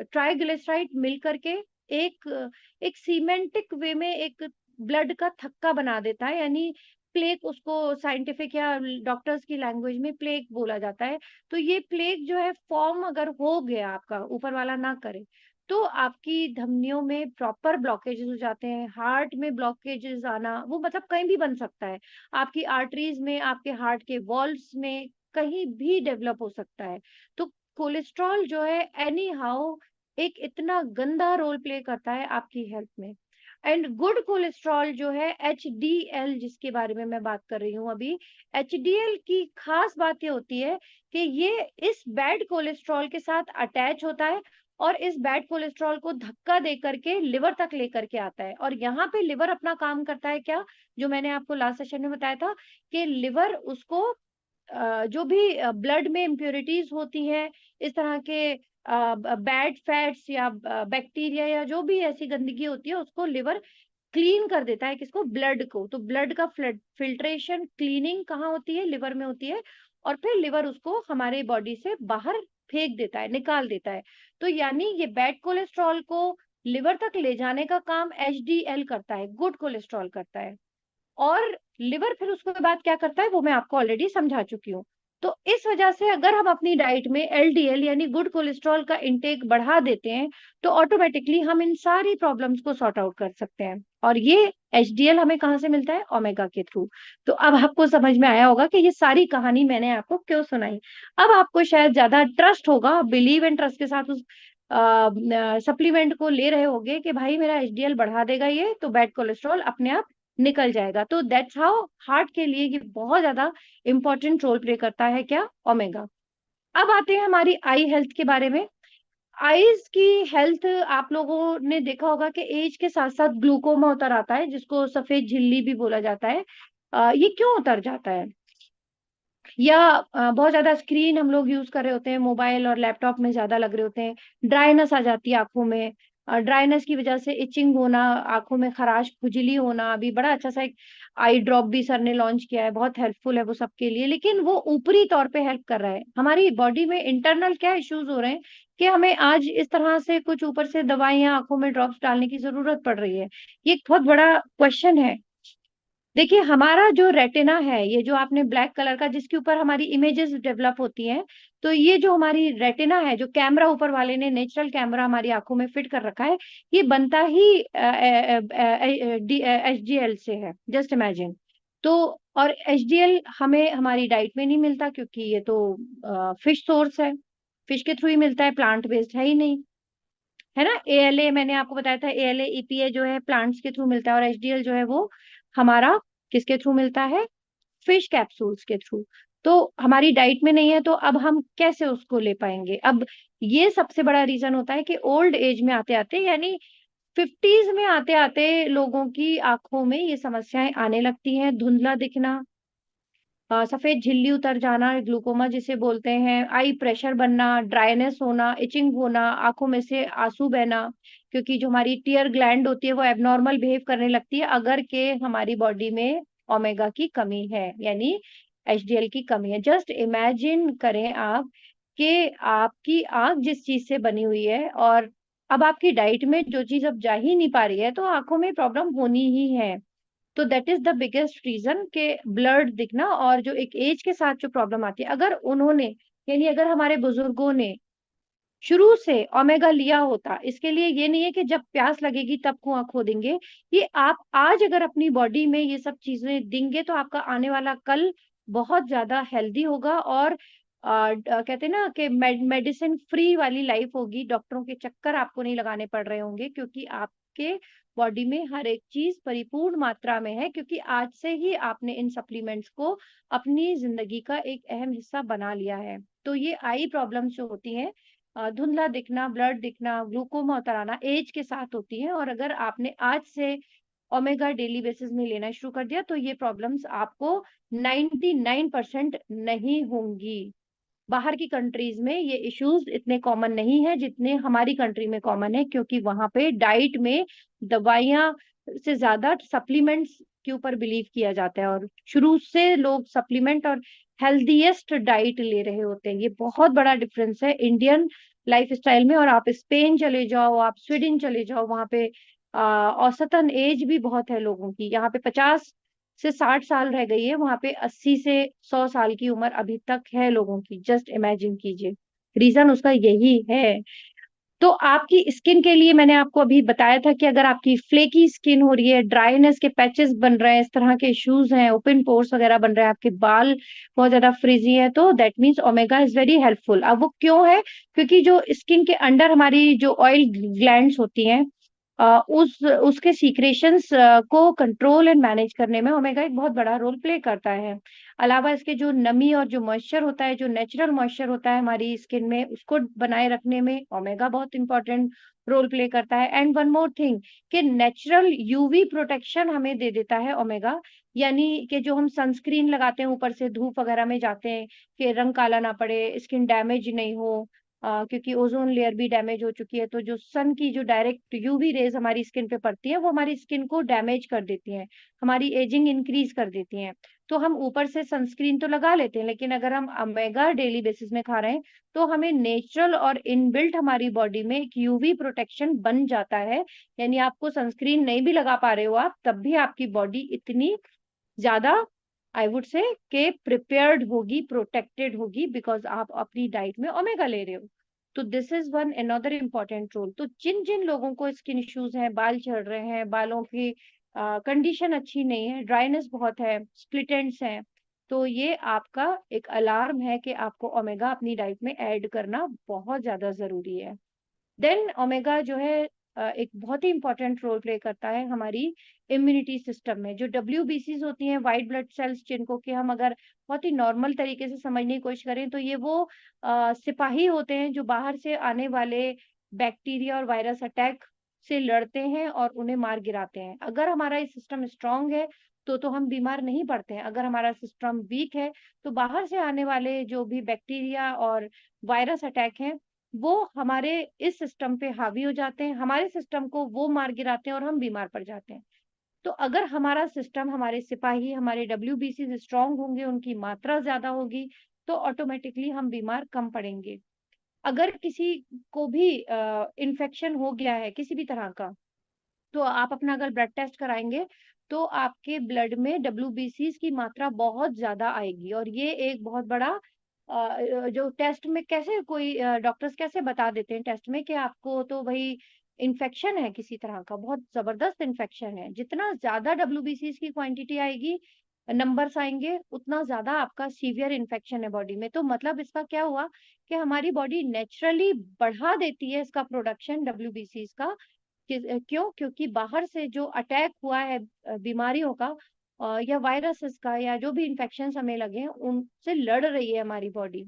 A: ट्राइग्लिसराइड मिल करके एक एक सीमेंटिक वे में एक ब्लड का थक्का बना देता है, यानी प्लेक, उसको साइंटिफिक या डॉक्टर्स की लैंग्वेज में प्लेक बोला जाता है। तो ये प्लेक जो है फॉर्म अगर हो गया, आपका ऊपर वाला ना करे, तो आपकी धमनियों में प्रॉपर ब्लॉकेजेस हो जाते हैं। हार्ट में ब्लॉकेजेस आना वो मतलब कहीं भी बन सकता है, आपकी आर्टरीज में, आपके हार्ट के वॉल्स में, कहीं भी डेवलप हो सकता है। तो कोलेस्ट्रॉल जो है एनी हाउ एक इतना गंदा रोल प्ले करता है आपकी हेल्थ में। एंड गुड कोलेस्ट्रॉल जो है एचडीएल, जिसके बारे में मैं बात कर रही हूँ अभी, एचडीएल की खास बात ये होती है कि ये इस बैड कोलेस्ट्रॉल के साथ अटैच होता है और इस बैड कोलेस्ट्रॉल को धक्का दे करके लिवर तक लेकर के आता है। और यहाँ पे लिवर अपना काम करता है क्या, जो मैंने आपको लास्ट सेशन में बताया था कि लिवर उसको जो भी ब्लड में इम्प्योरिटीज होती हैं, इस तरह के बैड फैट्स या बैक्टीरिया या जो भी ऐसी गंदगी होती है, उसको लिवर क्लीन कर देता है। किसको? ब्लड को। तो ब्लड का फिल्ट्रेशन, क्लीनिंग कहाँ होती है? लिवर में होती है। और फिर लिवर उसको हमारे बॉडी से बाहर फेंक देता है, निकाल देता है। तो यानी ये बैड कोलेस्ट्रॉल को लिवर तक ले जाने का काम एचडीएल करता है, गुड कोलेस्ट्रॉल करता है। और लिवर फिर उसके बाद क्या करता है वो मैं आपको ऑलरेडी समझा चुकी हूँ। तो इस वजह से अगर हम अपनी डाइट में एलडीएल यानी गुड कोलेस्ट्रॉल का इंटेक बढ़ा देते हैं, तो ऑटोमेटिकली हम इन सारी प्रॉब्लम्स को सॉर्ट आउट कर सकते हैं। और ये एचडीएल हमें कहाँ से मिलता है? ओमेगा के थ्रू। तो अब आपको समझ में आया होगा कि ये सारी कहानी मैंने आपको क्यों सुनाई। अब आपको शायद ज्यादा ट्रस्ट होगा, बिलीव एंड ट्रस्ट के साथ उस सप्लीमेंट को ले रहे होगे कि भाई मेरा एचडीएल बढ़ा देगा ये, तो बैड कोलेस्ट्रॉल अपने आप निकल जाएगा। तो दैट्स हाउ हार्ट के लिए ये बहुत ज्यादा इंपॉर्टेंट रोल प्ले करता है, क्या? ओमेगा। अब आते हैं हमारी आई हेल्थ के बारे में। आईज की हेल्थ, आप लोगों ने देखा होगा कि एज के साथ साथ ग्लूकोमा उतर आता है, जिसको सफेद झिल्ली भी बोला जाता है। ये क्यों उतर जाता है? या बहुत ज्यादा स्क्रीन हम लोग यूज कर रहे होते हैं, मोबाइल और लैपटॉप में ज्यादा लग रहे होते हैं, ड्राइनेस आ जाती है आंखों में। ड्राइनेस की वजह से इचिंग होना, आंखों में खराश, खुजली होना। अभी बड़ा अच्छा सा एक आई ड्रॉप भी सर ने लॉन्च किया है, बहुत हेल्पफुल है वो सबके लिए, लेकिन वो ऊपरी तौर पे हेल्प कर रहा है। हमारी बॉडी में इंटरनल क्या इश्यूज हो रहे हैं कि हमें आज इस तरह से कुछ ऊपर से दवाइयां, आंखों में ड्रॉप्स डालने की जरूरत पड़ रही है? ये एक बहुत बड़ा क्वेश्चन है। देखिए हमारा जो रेटिना है, ये जो आपने ब्लैक कलर का जिसके ऊपर हमारी इमेजेस डेवलप होती हैं, तो ये जो हमारी रेटिना है, जो कैमरा ऊपर वाले ने नेचुरल कैमरा हमारी आंखों में फिट कर रखा है, ये बनता ही एचडीएल से है। Just imagine. तो और एचडीएल हमें हमारी डाइट में नहीं मिलता, क्योंकि ये तो फिश सोर्स है, फिश के थ्रू ही मिलता है, प्लांट बेस्ड है ही नहीं, है ना। एएलए मैंने आपको बताया था, एएलए ईपीए जो है प्लांट्स के थ्रू मिलता है, और एचडीएल जो है वो हमारा किसके थ्रू मिलता है, फिश कैप्सूल्स के थ्रू। तो हमारी डाइट में नहीं है, तो अब हम कैसे उसको ले पाएंगे। अब ये सबसे बड़ा रीजन होता है कि ओल्ड एज में आते आते, यानी 50s में आते आते लोगों की आंखों में ये समस्याएं आने लगती हैं, धुंधला दिखना, सफेद झिल्ली उतर जाना, ग्लूकोमा जिसे बोलते हैं, आई प्रेशर बनना, ड्राइनेस होना, इचिंग होना, आंखों में से आंसू बहना, क्योंकि जो हमारी टीयर ग्लैंड होती है वो एबनॉर्मल बिहेव करने लगती है अगर के हमारी बॉडी में ओमेगा की कमी है, यानी एचडीएल की कमी है। जस्ट इमेजिन करें आप कि आपकी आंख जिस चीज से बनी हुई है, और अब आपकी डाइट में जो चीज अब जा ही नहीं पा रही है, तो आंखों में प्रॉब्लम होनी ही है। तो that is the biggest reason के ब्लड दिखना, और जो एक एज के साथ जो प्रॉब्लम आती है, अगर उन्होंने, यानी अगर हमारे बुजुर्गों ने शुरू से ओमेगा लिया होता, इसके लिए ये नहीं है कि जब प्यास लगेगी तब कुआं खोदेंगे, ये आप आज अगर अपनी बॉडी में ये सब चीजें देंगे तो आपका आने वाला कल बहुत ज्यादा हेल्दी होगा, और कहते हैं ना कि मेडिसिन फ्री वाली लाइफ होगी, डॉक्टरों के चक्कर आपको नहीं लगाने पड़ रहे होंगे, क्योंकि आपके बॉडी में हर एक चीज परिपूर्ण मात्रा में है, क्योंकि आज से ही आपने इन सप्लीमेंट्स को अपनी जिंदगी का एक अहम हिस्सा बना लिया है। तो ये आई प्रॉब्लम्स जो होती हैं, धुंधला दिखना, ब्लड दिखना, ग्लूकोमा उतर आना, एज के साथ होती है, और अगर आपने आज से ओमेगा डेली बेसिस में लेना शुरू कर दिया तो ये प्रॉब्लम्स आपको 99% नहीं होंगी। बाहर की कंट्रीज में ये इश्यूज इतने कॉमन नहीं है जितने हमारी कंट्री में कॉमन है, क्योंकि वहां पे डाइट में दवाइयां से ज्यादा सप्लीमेंट्स के ऊपर बिलीव किया जाता है, और शुरू से लोग सप्लीमेंट और हेल्दीएस्ट डाइट ले रहे होते हैं। ये बहुत बड़ा डिफरेंस है इंडियन लाइफस्टाइल में। और आप स्पेन चले जाओ, आप स्वीडन चले जाओ, वहां पे औसतन एज भी बहुत है लोगों की, यहाँ पे 50 से 60 साल रह गई है, वहां पे 80 से 100 साल की उम्र अभी तक है लोगों की। जस्ट इमेजिन कीजिए, रीजन उसका यही है। तो आपकी स्किन के लिए मैंने आपको अभी बताया था कि अगर आपकी फ्लेकी स्किन हो रही है, ड्राइनेस के पैचेस बन रहे हैं, इस तरह के इश्यूज हैं, ओपन पोर्स वगैरह बन रहे हैं, आपके बाल बहुत ज्यादा फ्रिजी है, तो that means omega is very helpful. अब वो क्यों है, क्योंकि जो स्किन के अंडर हमारी जो ऑयल ग्लैंड्स होती हैं, उस उसके सीक्रेशंस को कंट्रोल एंड मैनेज करने में ओमेगा एक बहुत बड़ा रोल प्ले करता है। अलावा इसके जो नमी और जो मॉइस्चर होता है, जो नेचुरल मॉइस्चर होता है हमारी स्किन में, उसको बनाए रखने में ओमेगा बहुत इंपॉर्टेंट रोल प्ले करता है। एंड वन मोर थिंग, कि नेचुरल यूवी प्रोटेक्शन हमें दे देता है ओमेगा, यानी कि जो हम सनस्क्रीन लगाते हैं, ऊपर से धूप वगैरह में जाते हैं, कि रंग काला ना पड़े, स्किन डैमेज नहीं हो, क्योंकि ओजोन लेयर भी डैमेज हो चुकी है, तो जो सन की जो डायरेक्ट यूवी रेज हमारी स्किन पे पड़ती है वो हमारी स्किन को डैमेज कर देती हैं, हमारी एजिंग इंक्रीज कर देती हैं। तो हम ऊपर से सनस्क्रीन तो लगा लेते हैं, लेकिन अगर हम ओमेगा डेली बेसिस में खा रहे हैं तो हमें नेचुरल और इनबिल्ट हमारी बॉडी में एक यूवी प्रोटेक्शन बन जाता है। यानी आपको सनस्क्रीन नहीं भी लगा पा रहे हो आप, तब भी आपकी बॉडी इतनी ज्यादा, आई वुड से, के प्रिपेयर्ड होगी, प्रोटेक्टेड होगी, बिकॉज आप अपनी डाइट में ओमेगा ले रहे हो। तो this is one another important role. तो जिन जिन लोगों को स्किन इश्यूज हैं, बाल झड़ रहे हैं, बालों की कंडीशन अच्छी नहीं है, ड्राइनेस बहुत है, स्प्लिट एंड्स हैं, तो ये आपका एक अलार्म है कि आपको ओमेगा अपनी डाइट में ऐड करना बहुत ज्यादा जरूरी है। देन ओमेगा जो है एक बहुत ही इंपॉर्टेंट रोल प्ले करता है हमारी इम्यूनिटी सिस्टम में। जो डब्ल्यूबीसीज होती हैं, वाइट ब्लड सेल्स, जिनको कि हम अगर बहुत ही नॉर्मल तरीके से समझने की कोशिश करें तो ये वो सिपाही होते हैं जो बाहर से आने वाले बैक्टीरिया और वायरस अटैक से लड़ते हैं और उन्हें मार गिराते हैं। अगर हमारा ये सिस्टम स्ट्रांग है तो हम बीमार नहीं पड़ते हैं। अगर हमारा सिस्टम वीक है तो बाहर से आने वाले जो भी बैक्टीरिया और वायरस अटैक हैं वो हमारे इस सिस्टम पे हावी हो जाते हैं, हमारे सिस्टम को वो मार गिराते हैं और हम बीमार पड़ जाते हैं। तो अगर हमारा सिस्टम, हमारे सिपाही, हमारे डब्ल्यूबीसी स्ट्रांग होंगे, उनकी मात्रा ज्यादा होगी, तो ऑटोमेटिकली हम बीमार कम पड़ेंगे। अगर किसी को भी इन्फेक्शन हो गया है किसी भी तरह का, तो आप अपना अगर ब्लड टेस्ट कराएंगे तो आपके ब्लड में डब्ल्यूबीसीज की मात्रा बहुत ज्यादा आएगी। और ये एक बहुत बड़ा जो टेस्ट में कैसे कोई डॉक्टर्स कैसे बता देते हैं टेस्ट में कि आपको तो भाई इन्फेक्शन है, किसी तरह का बहुत जबरदस्त इन्फेक्शन है। जितना ज्यादा डब्ल्यूबीसीज की क्वांटिटी आएगी, नंबर्स आएँगे, उतना ज़्यादा आपका सीवियर इन्फेक्शन है बॉडी में। तो मतलब इसका क्या हुआ कि हमारी बॉडी नेचुरली बढ़ा देती है इसका प्रोडक्शन डब्ल्यूबीसीज़ का। क्यों? क्योंकि बाहर से जो अटैक हुआ है बीमारियों का या वायरसेस का या जो भी इन्फेक्शंस हमें लगे हैं, उनसे लड़ रही है हमारी बॉडी।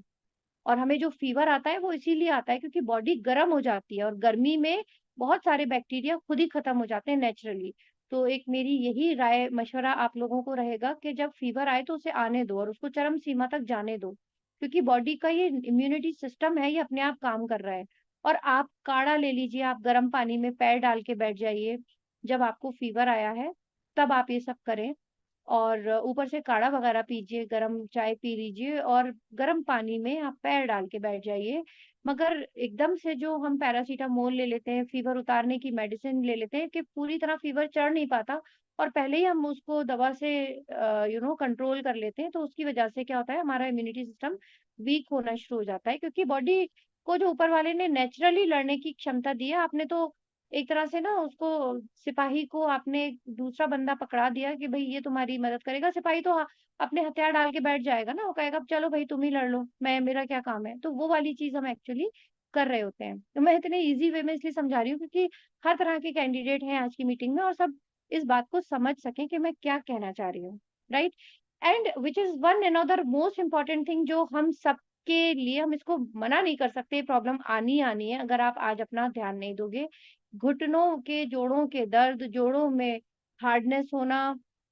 A: और हमें जो फ़ीवर आता है वो इसीलिए आता है क्योंकि बॉडी गर्म हो जाती है और गर्मी में बहुत सारे बैक्टीरिया खुद ही खत्म हो जाते हैं नेचुरली। तो एक मेरी यही राय मशवरा आप लोगों को रहेगा कि जब फ़ीवर आए तो उसे आने दो और उसको चरम सीमा तक जाने दो। क्योंकि बॉडी का ये इम्यूनिटी सिस्टम है, ये अपने आप काम कर रहा है। और आप काढ़ा ले लीजिए, आप गर्म पानी में पैर डाल के बैठ जाइए, जब आपको फ़ीवर आया है, तब आप ये सब करें। और ऊपर से काढ़ा वगैरह पीजिए, गरम चाय पी लीजिए और गरम पानी में आप पैर डाल के बैठ जाइए। मगर एकदम से जो हम पैरासिटामोल ले लेते हैं, फ़ीवर उतारने की मेडिसिन ले लेते हैं कि पूरी तरह फ़ीवर चढ़ नहीं पाता और पहले ही हम उसको दवा से कंट्रोल कर लेते हैं, तो उसकी वजह से क्या होता है हमारा इम्यूनिटी सिस्टम वीक होना शुरू हो जाता है क्योंकि बॉडी को जो ऊपर वाले ने नेचुरली लड़ने की क्षमता दी है, आपने तो एक तरह से ना उसको सिपाही को आपने दूसरा बंदा पकड़ा दिया कि भई ये तुम्हारी मदद करेगा, सिपाही तो अपने हथियार डाल के बैठ जाएगा ना, वो कहेगा चलो भई तुम ही लड़ लो, मैं मेरा क्या काम है? तो वो वाली चीज़ हम एक्चुअली कर रहे होते हैं। तो मैं इतने ईज़ी वे में इसलिए समझा रही हूँ क्योंकि हर तरह के कैंडिडेट हैं आज की मीटिंग में और सब इस बात को समझ सकें कि मैं क्या कहना चाह रही हूँ, right? And which is one another most important thing जो हम सबके लिए हम इसको मना नहीं कर सकते, प्रॉब्लम आनी ही आनी है अगर आप आज अपना ध्यान नहीं दोगे। घुटनों के जोड़ों के दर्द, जोड़ों में हार्डनेस होना,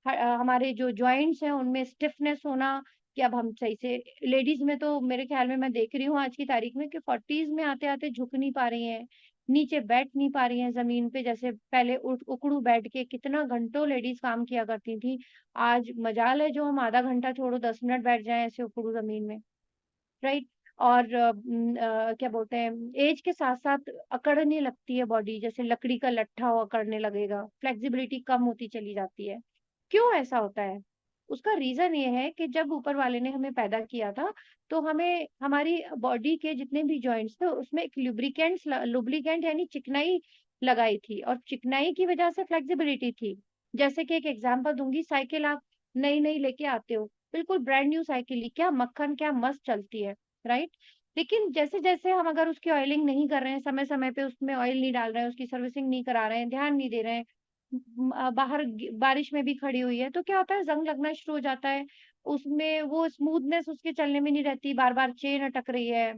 A: हमारे जो जॉइंट्स हैं उनमें स्टिफनेस होना कि अब हम सही से लेडीज़ में तो मेरे ख़्याल में मैं देख रही हूँ आज की तारीख में कि 40s में आते-आते झुक नहीं पा रही हैं, नीचे बैठ नहीं पा रही हैं ज़मीन पे जैसे पहले उकड़ू बैठ के कितना घंटों लेडीज़ काम किया करती थी। आज मजाल है जो हम आधा घंटा छोड़ो 10 मिनट बैठ जाएँ ऐसे उकड़ू ज़मीन में। राइट? और क्या बोलते हैं ऐज के साथ-साथ अकड़ने लगती है बॉडी जैसे लकड़ी का लट्ठा हो अकड़ने लगेगा, फ्लेक्सिबिलिटी कम होती चली जाती है। क्यों ऐसा होता है? उसका रीज़न ये है कि जब ऊपर वाले ने हमें पैदा किया था, तो हमें हमारी बॉडी के जितने भी जॉइंट्स थे उसमें एक लुब्रिकेंट यानी चिकनाई लगाई थी और चिकनाई की वजह से फ्लेक्सिबिलिटी थी। जैसे कि एक एग्ज़ाम्पल दूँगी साइकिल आप नई-नई लेके आते हो, बिल्कुल ब्रांड न्यू साइकिल ही, क्या मक्खन, क्या मस्त चलती है। राइट? लेकिन जैसे-जैसे हम अगर उसकी ऑयलिंग नहीं कर रहे हैं, समय-समय पे उसमें ऑयल नहीं डाल रहे हैं, उसकी सर्विसिंग नहीं करा रहे हैं, ध्यान नहीं दे रहे हैं, बाहर बारिश में भी खड़ी हुई है, तो क्या होता है ज़ंग लगना शुरू हो जाता है। उसमें वो स्मूथनेस उसके चलने में नहीं रहती, बार-बार चेन अटक रही है,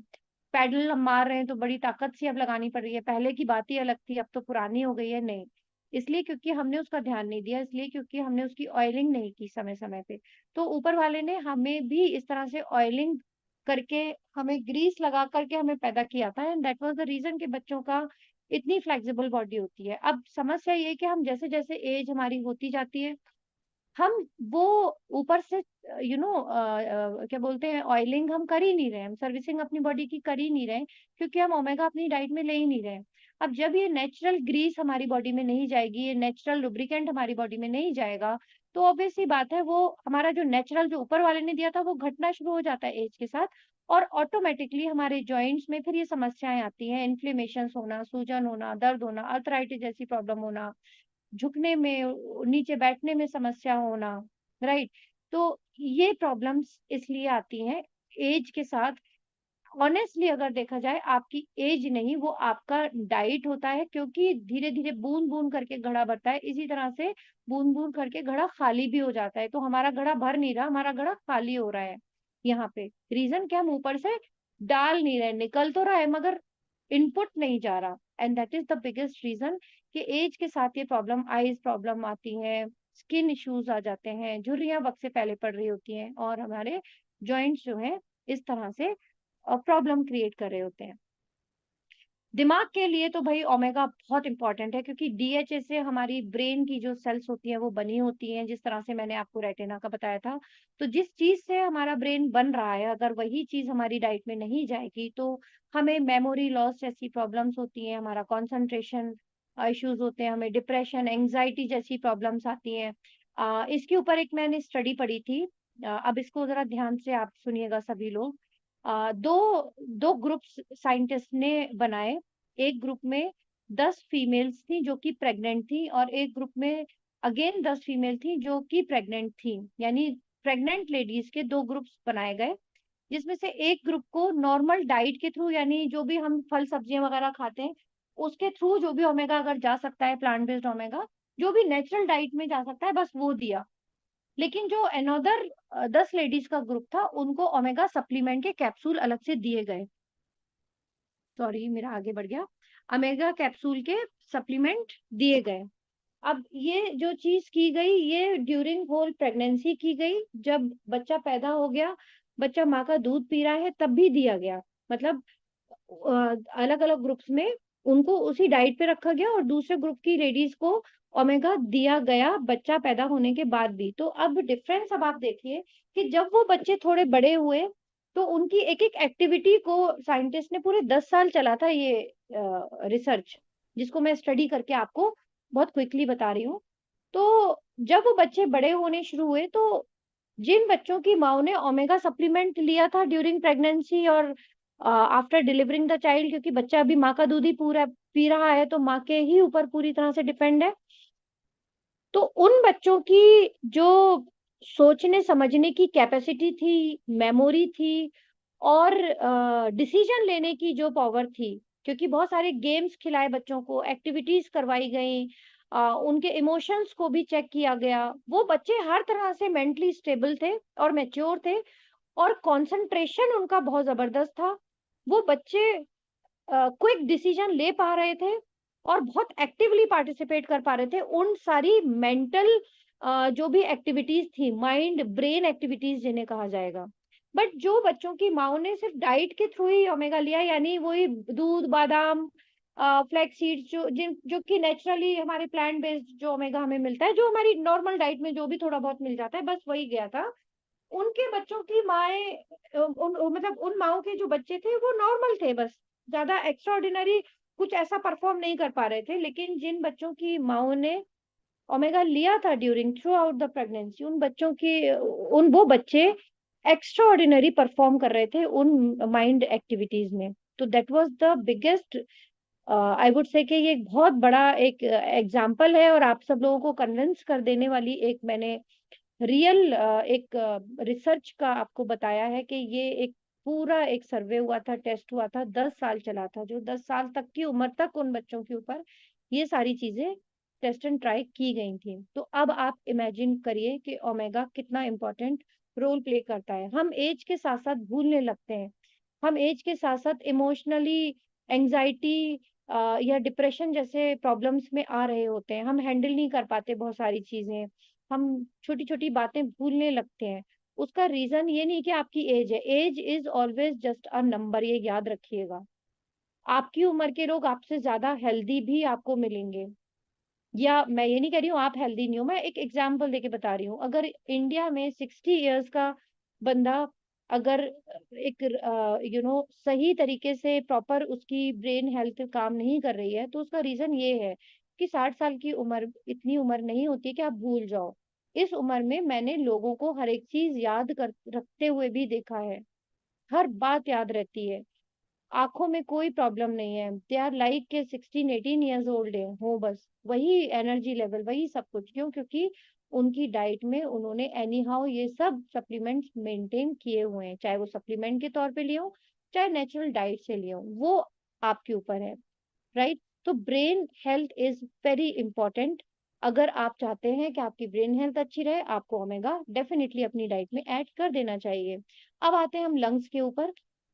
A: पैडल हम मार रहे हैं तो बड़ी ताकत सी अब लगानी पड़ रही है, पहले की बात ही अलग थी, अब तो पुरानी हो गई है, नहीं। इसलिए क्योंकि हमने उसका ध्यान नहीं दिया, इसलिए क्योंकि हमने उसकी ऑयलिंग नहीं की समय-समय पे। तो ऊपर वाले ने हमें भी इस तरह से ऑयलिंग करके हमें ग्रीस लगा कर के हमें पैदा किया था and that was the reason कि बच्चों का इतनी फ्लेक्सिबल बॉडी होती है। अब समस्या ये है कि हम जैसे-जैसे एज हमारी होती जाती है, हम वो ऊपर से क्या बोलते हैं ऑयलिंग हम कर ही नहीं रहे हैं, हम सर्विसिंग अपनी बॉडी की कर ही नहीं रहे हैं, क्योंकि हम ओमेगा अपनी डाइट में ले ही नहीं रहे हैं। अब जब ये नेचुरल ग्रीस हमारी बॉडी में नहीं जाएगी, ये नेचुरल लुब्रिकेंट हमारी बॉडी में नहीं जाएगा, तो ऑब्वियस सी बात है वो हमारा जो नेचुरल जो ऊपर वाले ने दिया था वो घटना शुरू हो जाता है एज के साथ और ऑटोमैटिकली हमारे जॉइंट्स में फिर ये समस्याएँ आती हैं, इन्फ्लेमेशंस होना, सूजन होना, दर्द होना, आर्थराइटिस जैसी प्रॉब्लम होना, झुकने में, नीचे बैठने में समस्या होना, राइट? तो ये प्रॉब्लम्स इसलिए आती हैं ऐज के साथ। ऑनेस्टली अगर देखा जाए आपकी ऐज नहीं वो आपका डाइट होता है क्योंकि धीरे-धीरे बूँद-बूँद करके घड़ा भरता है। इसी तरह से बूँद-बूँद करके घड़ा खाली भी हो जाता है। तो हमारा घड़ा भर नहीं रहा, हमारा घड़ा खाली हो रहा है यहाँ पे। रीज़न क्या हम ऊपर से डाल नहीं रहे, निकल तो रहा है मगर इनपुट नहीं जा रहा and that is the biggest reason कि ऐज के साथ ये प्रॉब्लम आईज़ प्रॉब्लम आती हैं, स्किन इश्यूज़ आ जाते हैं, झुर्रियाँ वक़्त से पहले पड़ रही होती हैं और हमारे जॉइंट्स जो हैं इस तरह से प्रॉब्लम क्रिएट कर रहे होते हैं। दिमाग के लिए तो भई ओमेगा बहुत इम्पोर्टेंट है क्योंकि डीएचए से हमारी ब्रेन की जो सेल्स होती हैं वो बनी होती हैं, जिस तरह से मैंने आपको रेटिना का बताया था। तो जिस चीज़ से हमारा ब्रेन बन रहा है, अगर वही चीज़ हमारी डाइट में नहीं जाएगी तो हमें मेमोरी लॉस जैसी प्रॉब्लम्स होती हैं, हमारा कंसंट्रेशन इश्यूज़ होते हैं, हमें डिप्रेशन, एंग्ज़ायटी जैसी प्रॉब्लम्स आती हैं। इसके ऊपर एक मैंने स्टडी पढ़ी थी। अब इसको ज़रा ध्यान से आप सुनिएगा सभी लोग। 2 ग्रुप्स साइंटिस्ट ने बनाए। एक ग्रुप में 10 फीमेल्स थी जो कि प्रेग्नेंट थी और एक ग्रुप में अगेन 10 फीमेल थी जो कि प्रेग्नेंट थी, यानी प्रेग्नेंट लेडीज के 2 ग्रुप्स बनाए गए, जिसमें से एक ग्रुप को नॉर्मल डाइट के थ्रू, यानी जो भी हम फल सब्जियां वगैरह खाते हैं उसके थ्रू जो भी ओमेगा अगर जा सकता है, प्लांट बेस्ड ओमेगा जो भी नेचुरल डाइट में जा सकता है, बस वो दिया। लेकिन जो अनदर 10 लेडीज का ग्रुप था उनको ओमेगा सप्लीमेंट के कैप्सूल अलग से दिए गए। सॉरी मेरा आगे बढ़ गया। ओमेगा कैप्सूल के सप्लीमेंट दिए गए। अब ये जो चीज की गई ये ड्यूरिंग होल प्रेगनेंसी की गई। जब बच्चा पैदा हो गया, बच्चा माँ का दूध पी रहा है, तब भी दिया गया। मतलब अलग अलग ग्रुप्स में उनको उसी डाइट पे रखा गया और दूसरे ग्रुप की लेडीज को ओमेगा दिया गया बच्चा पैदा होने के बाद भी। तो अब डिफरेंस अब आप देखिए कि जब वो बच्चे थोड़े बड़े हुए तो उनकी एक एक एक्टिविटी को साइंटिस्ट ने पूरे 10 साल चला था ये रिसर्च, जिसको मैं स्टडी करके आपको बहुत क्विकली बता रही हूँ। तो जब वो बच्चे बड़े होने शुरू हुए तो जिन बच्चों की माँ ने ओमेगा सप्लीमेंट लिया था ड्यूरिंग प्रेगनेंसी और आफ्टर डिलीवरिंग द चाइल्ड, क्योंकि बच्चा अभी माँ का दूध ही पूरा पी रहा है तो माँ के ही ऊपर पूरी तरह से डिपेंड है, तो उन बच्चों की जो सोचने समझने की कैपेसिटी थी, मेमोरी थी और डिसीजन लेने की जो पावर थी, क्योंकि बहुत सारे गेम्स खिलाए बच्चों को, एक्टिविटीज करवाई गई, उनके इमोशंस को भी चेक किया गया, वो बच्चे हर तरह से मेंटली स्टेबल थे और मैच्योर थे और कंसंट्रेशन उनका बहुत जबरदस्त था। वो बच्चे क्विक डिसीजन ले पा रहे थे और बहुत एक्टिवली पार्टिसिपेट कर पा रहे थे उन सारी मेंटल जो भी एक्टिविटीज थी, माइंड ब्रेन एक्टिविटीज जिन्हें कहा जाएगा। बट जो बच्चों की माँ ने सिर्फ डाइट के थ्रू ही ओमेगा लिया, यानी वही दूध, बादाम, फ्लैक्स सीड्स जो कि नेचुरली हमारे प्लांट बेस्ड जो ओमेगा हमें मिलता है, जो हमारी नॉर्मल डाइट में जो भी थोड़ा बहुत मिल जाता है, बस वही गया था। उनके बच्चों की माएँ मतलब उन माँओं के जो बच्चे थे वो नॉर्मल थे, बस ज़्यादा एक्स्ट्राऑर्डिनरी कुछ ऐसा परफॉर्म नहीं कर पा रहे थे। लेकिन जिन बच्चों की माँओं ने ओमेगा लिया था during through out the pregnancy, उन बच्चों की उन वो बच्चे एक्स्ट्राऑर्डिनरी परफॉर्म कर रहे थे उन माइंड एक्टिविटीज में। तो that was the biggest, I would say कि ये एक बहुत बड़ा एक एग्जाम्पल है और आप सब लोगों को कन्विंस कर देने वाली एक मैंने रियल एक रिसर्च का आपको बताया है कि ये एक पूरा एक सर्वे हुआ था, टेस्ट हुआ था, 10 साल चला था, जो 10 साल तक की उम्र तक उन बच्चों के ऊपर ये सारी चीजें टेस्ट एंड ट्राई की गई थी। तो अब आप इमेजिन करिए कि ओमेगा कितना इम्पोर्टेंट रोल प्ले करता है। हम एज के साथ साथ भूलने लगते हैं, हम एज के साथ साथ इमोशनली एंजाइटी या डिप्रेशन जैसे प्रॉब्लम्स में आ रहे होते हैं, हम हैंडल नहीं कर पाते बहुत सारी चीजें, हम छोटी छोटी बातें भूलने लगते हैं। उसका रीजन ये नहीं कि आपकी एज है, age is always just a number, ये याद रखिएगा। आपकी उम्र के लोग आपसे ज्यादा हेल्दी भी आपको मिलेंगे, या मैं ये नहीं कह रही हूँ आप हेल्दी नहीं हो, मैं एक एग्जांपल देके बता रही हूँ। अगर इंडिया में 60 इयर्स का बंदा अगर एक सही तरीके से प्रॉपर उसकी ब्रेन हेल्थ काम नहीं कर रही है, तो उसका रीजन ये है कि 60 साल की उम्र इतनी उम्र नहीं होती कि आप भूल जाओ। इस उम्र में मैंने लोगों को हर एक चीज याद कर रखते हुए भी देखा है, हर बात याद रहती है, आंखों में कोई प्रॉब्लम नहीं है, दे आर लाइक के 16 18 ईयर्स ओल्ड है हो, बस वही एनर्जी लेवल, वही सब कुछ। क्यों? क्योंकि उनकी डाइट में उन्होंने एनी हाउ ये सब सप्लीमेंट्स मेंटेन किए हुए हैं, चाहे वो सप्लीमेंट के तौर पे लिए हो, चाहे नेचुरल डाइट से लिए हो, वो आपके ऊपर है, राइट? तो brain health is very important. अगर आप चाहते हैं कि आपकी ब्रेन हेल्थ अच्छी रहे, आपको ओमेगा डेफिनेटली अपनी डाइट में ऐड कर देना चाहिए। अब आते हैं हम लंग्स के ऊपर।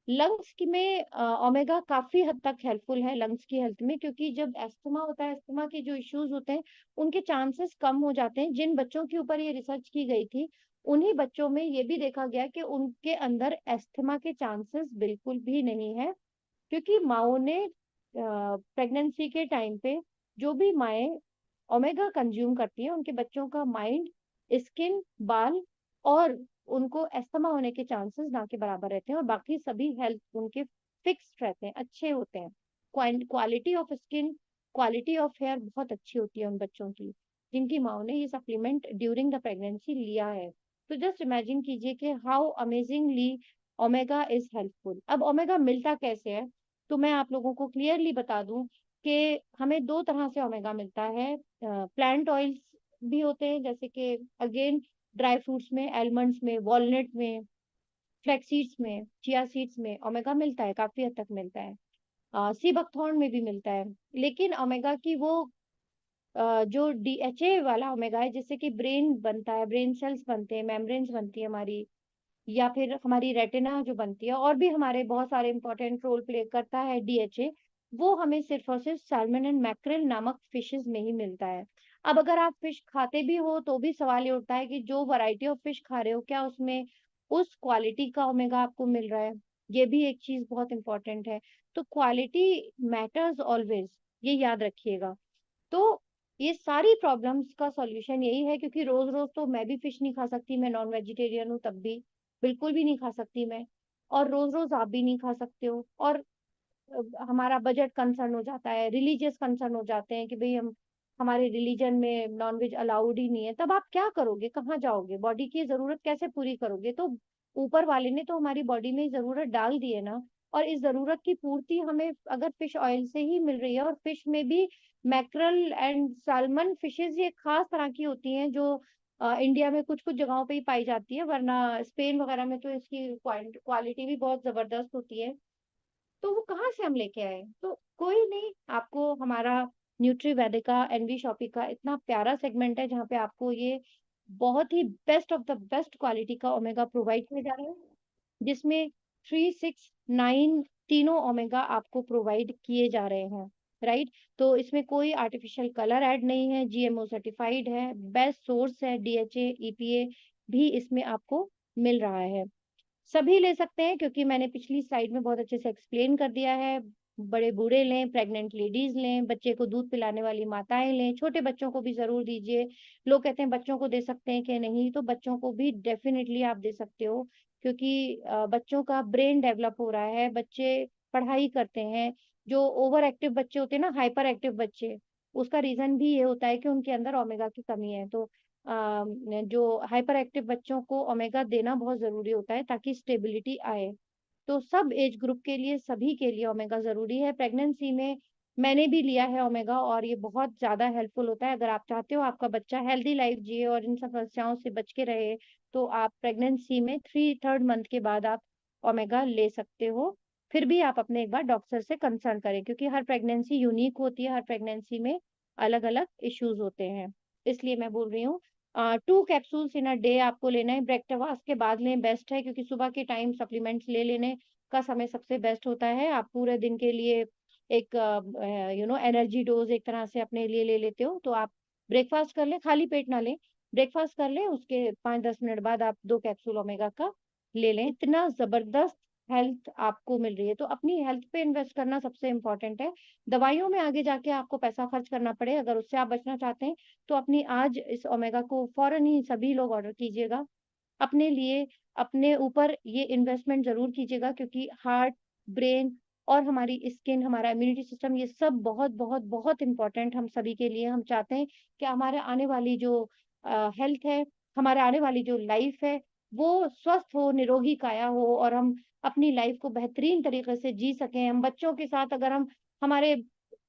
A: लंग्स की में ओमेगा काफी हद तक हेल्पफुल है लंग्स की हेल्थ में, क्योंकि जब अस्थमा होता है, अस्थमा के जो इश्यूज होते हैं उनके चांसेस कम हो जाते हैं। जिन बच्चों के ऊपर ये रिसर्च की गई थी उन्हीं बच्चों में ये भी देखा गया कि उनके अंदर अस्थमा के चांसेस बिल्कुल भी नहीं है, क्योंकि माओ ने प्रेगनेंसी के टाइम पे जो भी माएँ ओमेगा कंज्यूम करती हैं उनके बच्चों का माइंड, स्किन, बाल और उनको अस्थमा होने के चांसेस ना के बराबर रहते हैं और बाकी सभी हेल्थ उनके फिक्स्ड रहते हैं, अच्छे होते हैं। Quality of skin, quality of hair बहुत अच्छी होती है उन बच्चों की जिनकी माँ ने ये सप्लीमेंट ड्यूरिंग द प्रेगनेंसी लिया है। तो जस्ट इमेजिन कीजिए कि how amazingly omega is helpful. अब ओमेगा मिलता कैसे है, तो मैं आप लोगों को क्लियरली बता दूं कि हमें दो तरह से ओमेगा मिलता है। प्लांट ऑयल्स भी होते हैं, जैसे कि अगेन ड्राई फ्रूट्स में, आलमंड्स में, वॉलनट में, फ्लैक्स सीड्स में, चिया सीड्स में ओमेगा मिलता है, काफ़ी हद तक मिलता है। सी बकथॉर्न में भी मिलता है। लेकिन ओमेगा की वो जो डीएचए वाला ओमेगा है, जिससे कि ब्रेन बनता है, ब्रेन सेल्स बनते हैं, मेम्ब्रेन्स बनती है हमारी, या फिर हमारी रेटिना जो बनती है, और भी हमारे बहुत सारे इंपॉर्टेंट रोल प्ले करता है डीएचए, वो हमें सिर्फ और सिर्फ सैल्मन एंड मैक्रेल नामक फिशेस में ही मिलता है। अब अगर आप फिश खाते भी हो तो भी सवाल ये उठता है कि जो वैरायटी ऑफ फिश खा रहे हो, क्या उसमें उस क्वालिटी का ओमेगा आपको मिल रहा है? ये भी एक चीज बहुत इंपॉर्टेंट है। तो क्वालिटी मैटर्स ऑलवेज, ये याद रखिएगा। तो ये सारी प्रॉब्लम्स का सॉल्यूशन यही है, क्योंकि रोज रोज तो मैं भी फिश नहीं खा सकती, मैं नॉन वेजिटेरियन हूँ तब भी, बिल्कुल भी नहीं खा सकती मैं। और रोज रोज आप भी नहीं खा सकते हो। और हमारा बजट कंसर्न हो जाता है, रिलीजियस कंसर्न हो जाते हैं कि भाई हम, हमारे रिलीजन में नॉनवेज अलाउड ही नहीं है, तब आप क्या करोगे, कहाँ जाओगे, बॉडी की जरूरत कैसे पूरी करोगे? तो ऊपर वाले ने तो हमारी बॉडी में जरूरत डाल दी है ना। और इस जरूरत की पूर्ति हमें अगर फिश ऑयल से ही मिल रही है, और फिश में भी मैक्रल एंड साल्मन फिशेज ये खास तरह की होती हैं जो इंडिया में कुछ कुछ जगहों पे ही पाई जाती है, वरना स्पेन वगैरह में तो इसकी क्वालिटी भी बहुत जबरदस्त होती है। तो वो कहाँ से हम लेके आए? तो कोई नहीं, आपको हमारा न्यूट्री वैदिका एनवी शॉपी का इतना प्यारा सेगमेंट है, जहाँ पे आपको ये बहुत ही best of the best quality का ओमेगा प्रोवाइड किया जा रहा है, जिसमें 3, 6, 9 तीनों ओमेगा आपको प्रोवाइड किए जा रहे हैं, राइट? तो इसमें कोई आर्टिफिशियल कलर ऐड नहीं है, जीएमओ सर्टिफाइड है, बेस्ट सोर्स है, डीएचए, ईपीए भी इसमें आपको मिल रहा है। सभी ले सकते हैं, क्योंकि मैंने पिछली स्लाइड में बहुत अच्छे से एक्सप्लेन कर दिया है। बड़े बूढ़े लें, प्रेग्नेंट लेडीज लें, बच्चे को दूध पिलाने वाली माताएं लें, छोटे बच्चों को भी जरूर दीजिए। लोग कहते हैं बच्चों को दे सकते हैं कि नहीं, तो बच्चों को भी डेफिनेटली आप दे सकते हो, क्योंकि बच्चों का ब्रेन डेवलप हो रहा है, बच्चे पढ़ाई करते हैं। जो ओवर एक्टिव बच्चे होते हैं ना, हाइपर एक्टिव बच्चे, उसका रीजन भी ये होता है कि उनके अंदर ओमेगा की कमी है। तो जो हाइपर एक्टिव बच्चों को ओमेगा देना बहुत जरूरी होता है, ताकि स्टेबिलिटी आए। तो सब एज ग्रुप के लिए, सभी के लिए ओमेगा जरूरी है। प्रेगनेंसी में मैंने भी लिया है ओमेगा, और ये बहुत ज्यादा हेल्पफुल होता है। अगर आप चाहते हो आपका बच्चा हेल्दी लाइफ जिए और इन समस्याओं से बच के रहे, तो आप प्रेगनेंसी में 3rd मंथ के बाद आप ओमेगा ले सकते हो। फिर भी आप अपने एक बार डॉक्टर से कंसल्ट करें, क्योंकि हर प्रेगनेंसी यूनिक होती है, हर प्रेगनेंसी में अलग अलग इश्यूज होते हैं। इसलिए मैं बोल रही हूँ 2 कैप्सूल्स इन अ डे आपको लेना है। ब्रेकफास्ट के बाद लें, बेस्ट है, क्योंकि सुबह के टाइम सप्लीमेंट्स ले लेने का समय सबसे बेस्ट होता है। आप पूरे दिन के लिए एक एनर्जी डोज एक तरह से अपने लिए ले लेते हो, तो आप ब्रेकफास्ट कर लें, खाली पेट ना लें, ब्रेकफास्ट कर लें, उसके 5-10 मिनट बाद आप 2 कैप्सूल ओमेगा का ले लें। इतना जबरदस्त हेल्थ आपको मिल रही है, तो अपनी हेल्थ पे इन्वेस्ट करना सबसे इम्पोर्टेंट है। दवाइयों में आगे जाके आपको पैसा खर्च करना पड़े, अगर उससे आप बचना चाहते हैं, तो अपनी आज इस ओमेगा को फौरन ही सभी लोग ऑर्डर कीजिएगा। अपने लिए, अपने ऊपर ये इन्वेस्टमेंट ज़रूर कीजिएगा, क्योंकि हार्ट, ब्रेन और हमारी स्किन, हमारा इम्यूनिटी सिस्टम, ये सब बहुत, बहुत, बहुत इम्पोर्टेंट हम सभी के लिए। हम चाहते हैं कि हमारे आने वाली जो हेल्थ है, हमारे आने वाली जो लाइफ है, वो स्वस्थ हो, निरोगी काया हो, और हम अपनी लाइफ को बेहतरीन तरीके से जी सकें। हम बच्चों के साथ, अगर हम, हमारे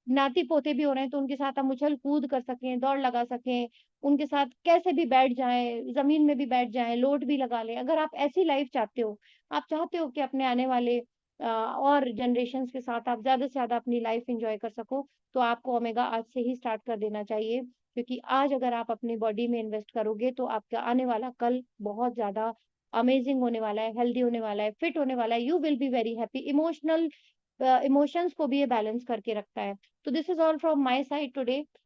A: नाती-पोते भी हो रहे हैं, तो उनके साथ हम उछल-कूद कर सकें, दौड़ लगा सकें, उनके साथ कैसे भी बैठ जाएँ, ज़मीन में भी बैठ जाएँ, लोट भी लगा लें। अगर आप ऐसी लाइफ़ चाहते हो, आप चाहते हो कि अपने आने वाले और जनरेशंस के साथ आप ज़्यादा से ज़्यादा अपनी लाइफ़ एन्जॉय कर सको, तो आपको ओमेगा आज से ही स्टार्ट कर देना चाहिए। क्योंकि आज अगर आप अपनी बॉडी में इन्वेस्ट करोगे, तो आपका आने वाला कल बहुत ज़्यादा अमेज़िंग होने वाला है, हेल्दी होने वाला है, फिट होने वाला है। You will be very happy. Emotions को भी ये बैलेंस करके रखता है। तो this is all from my side today.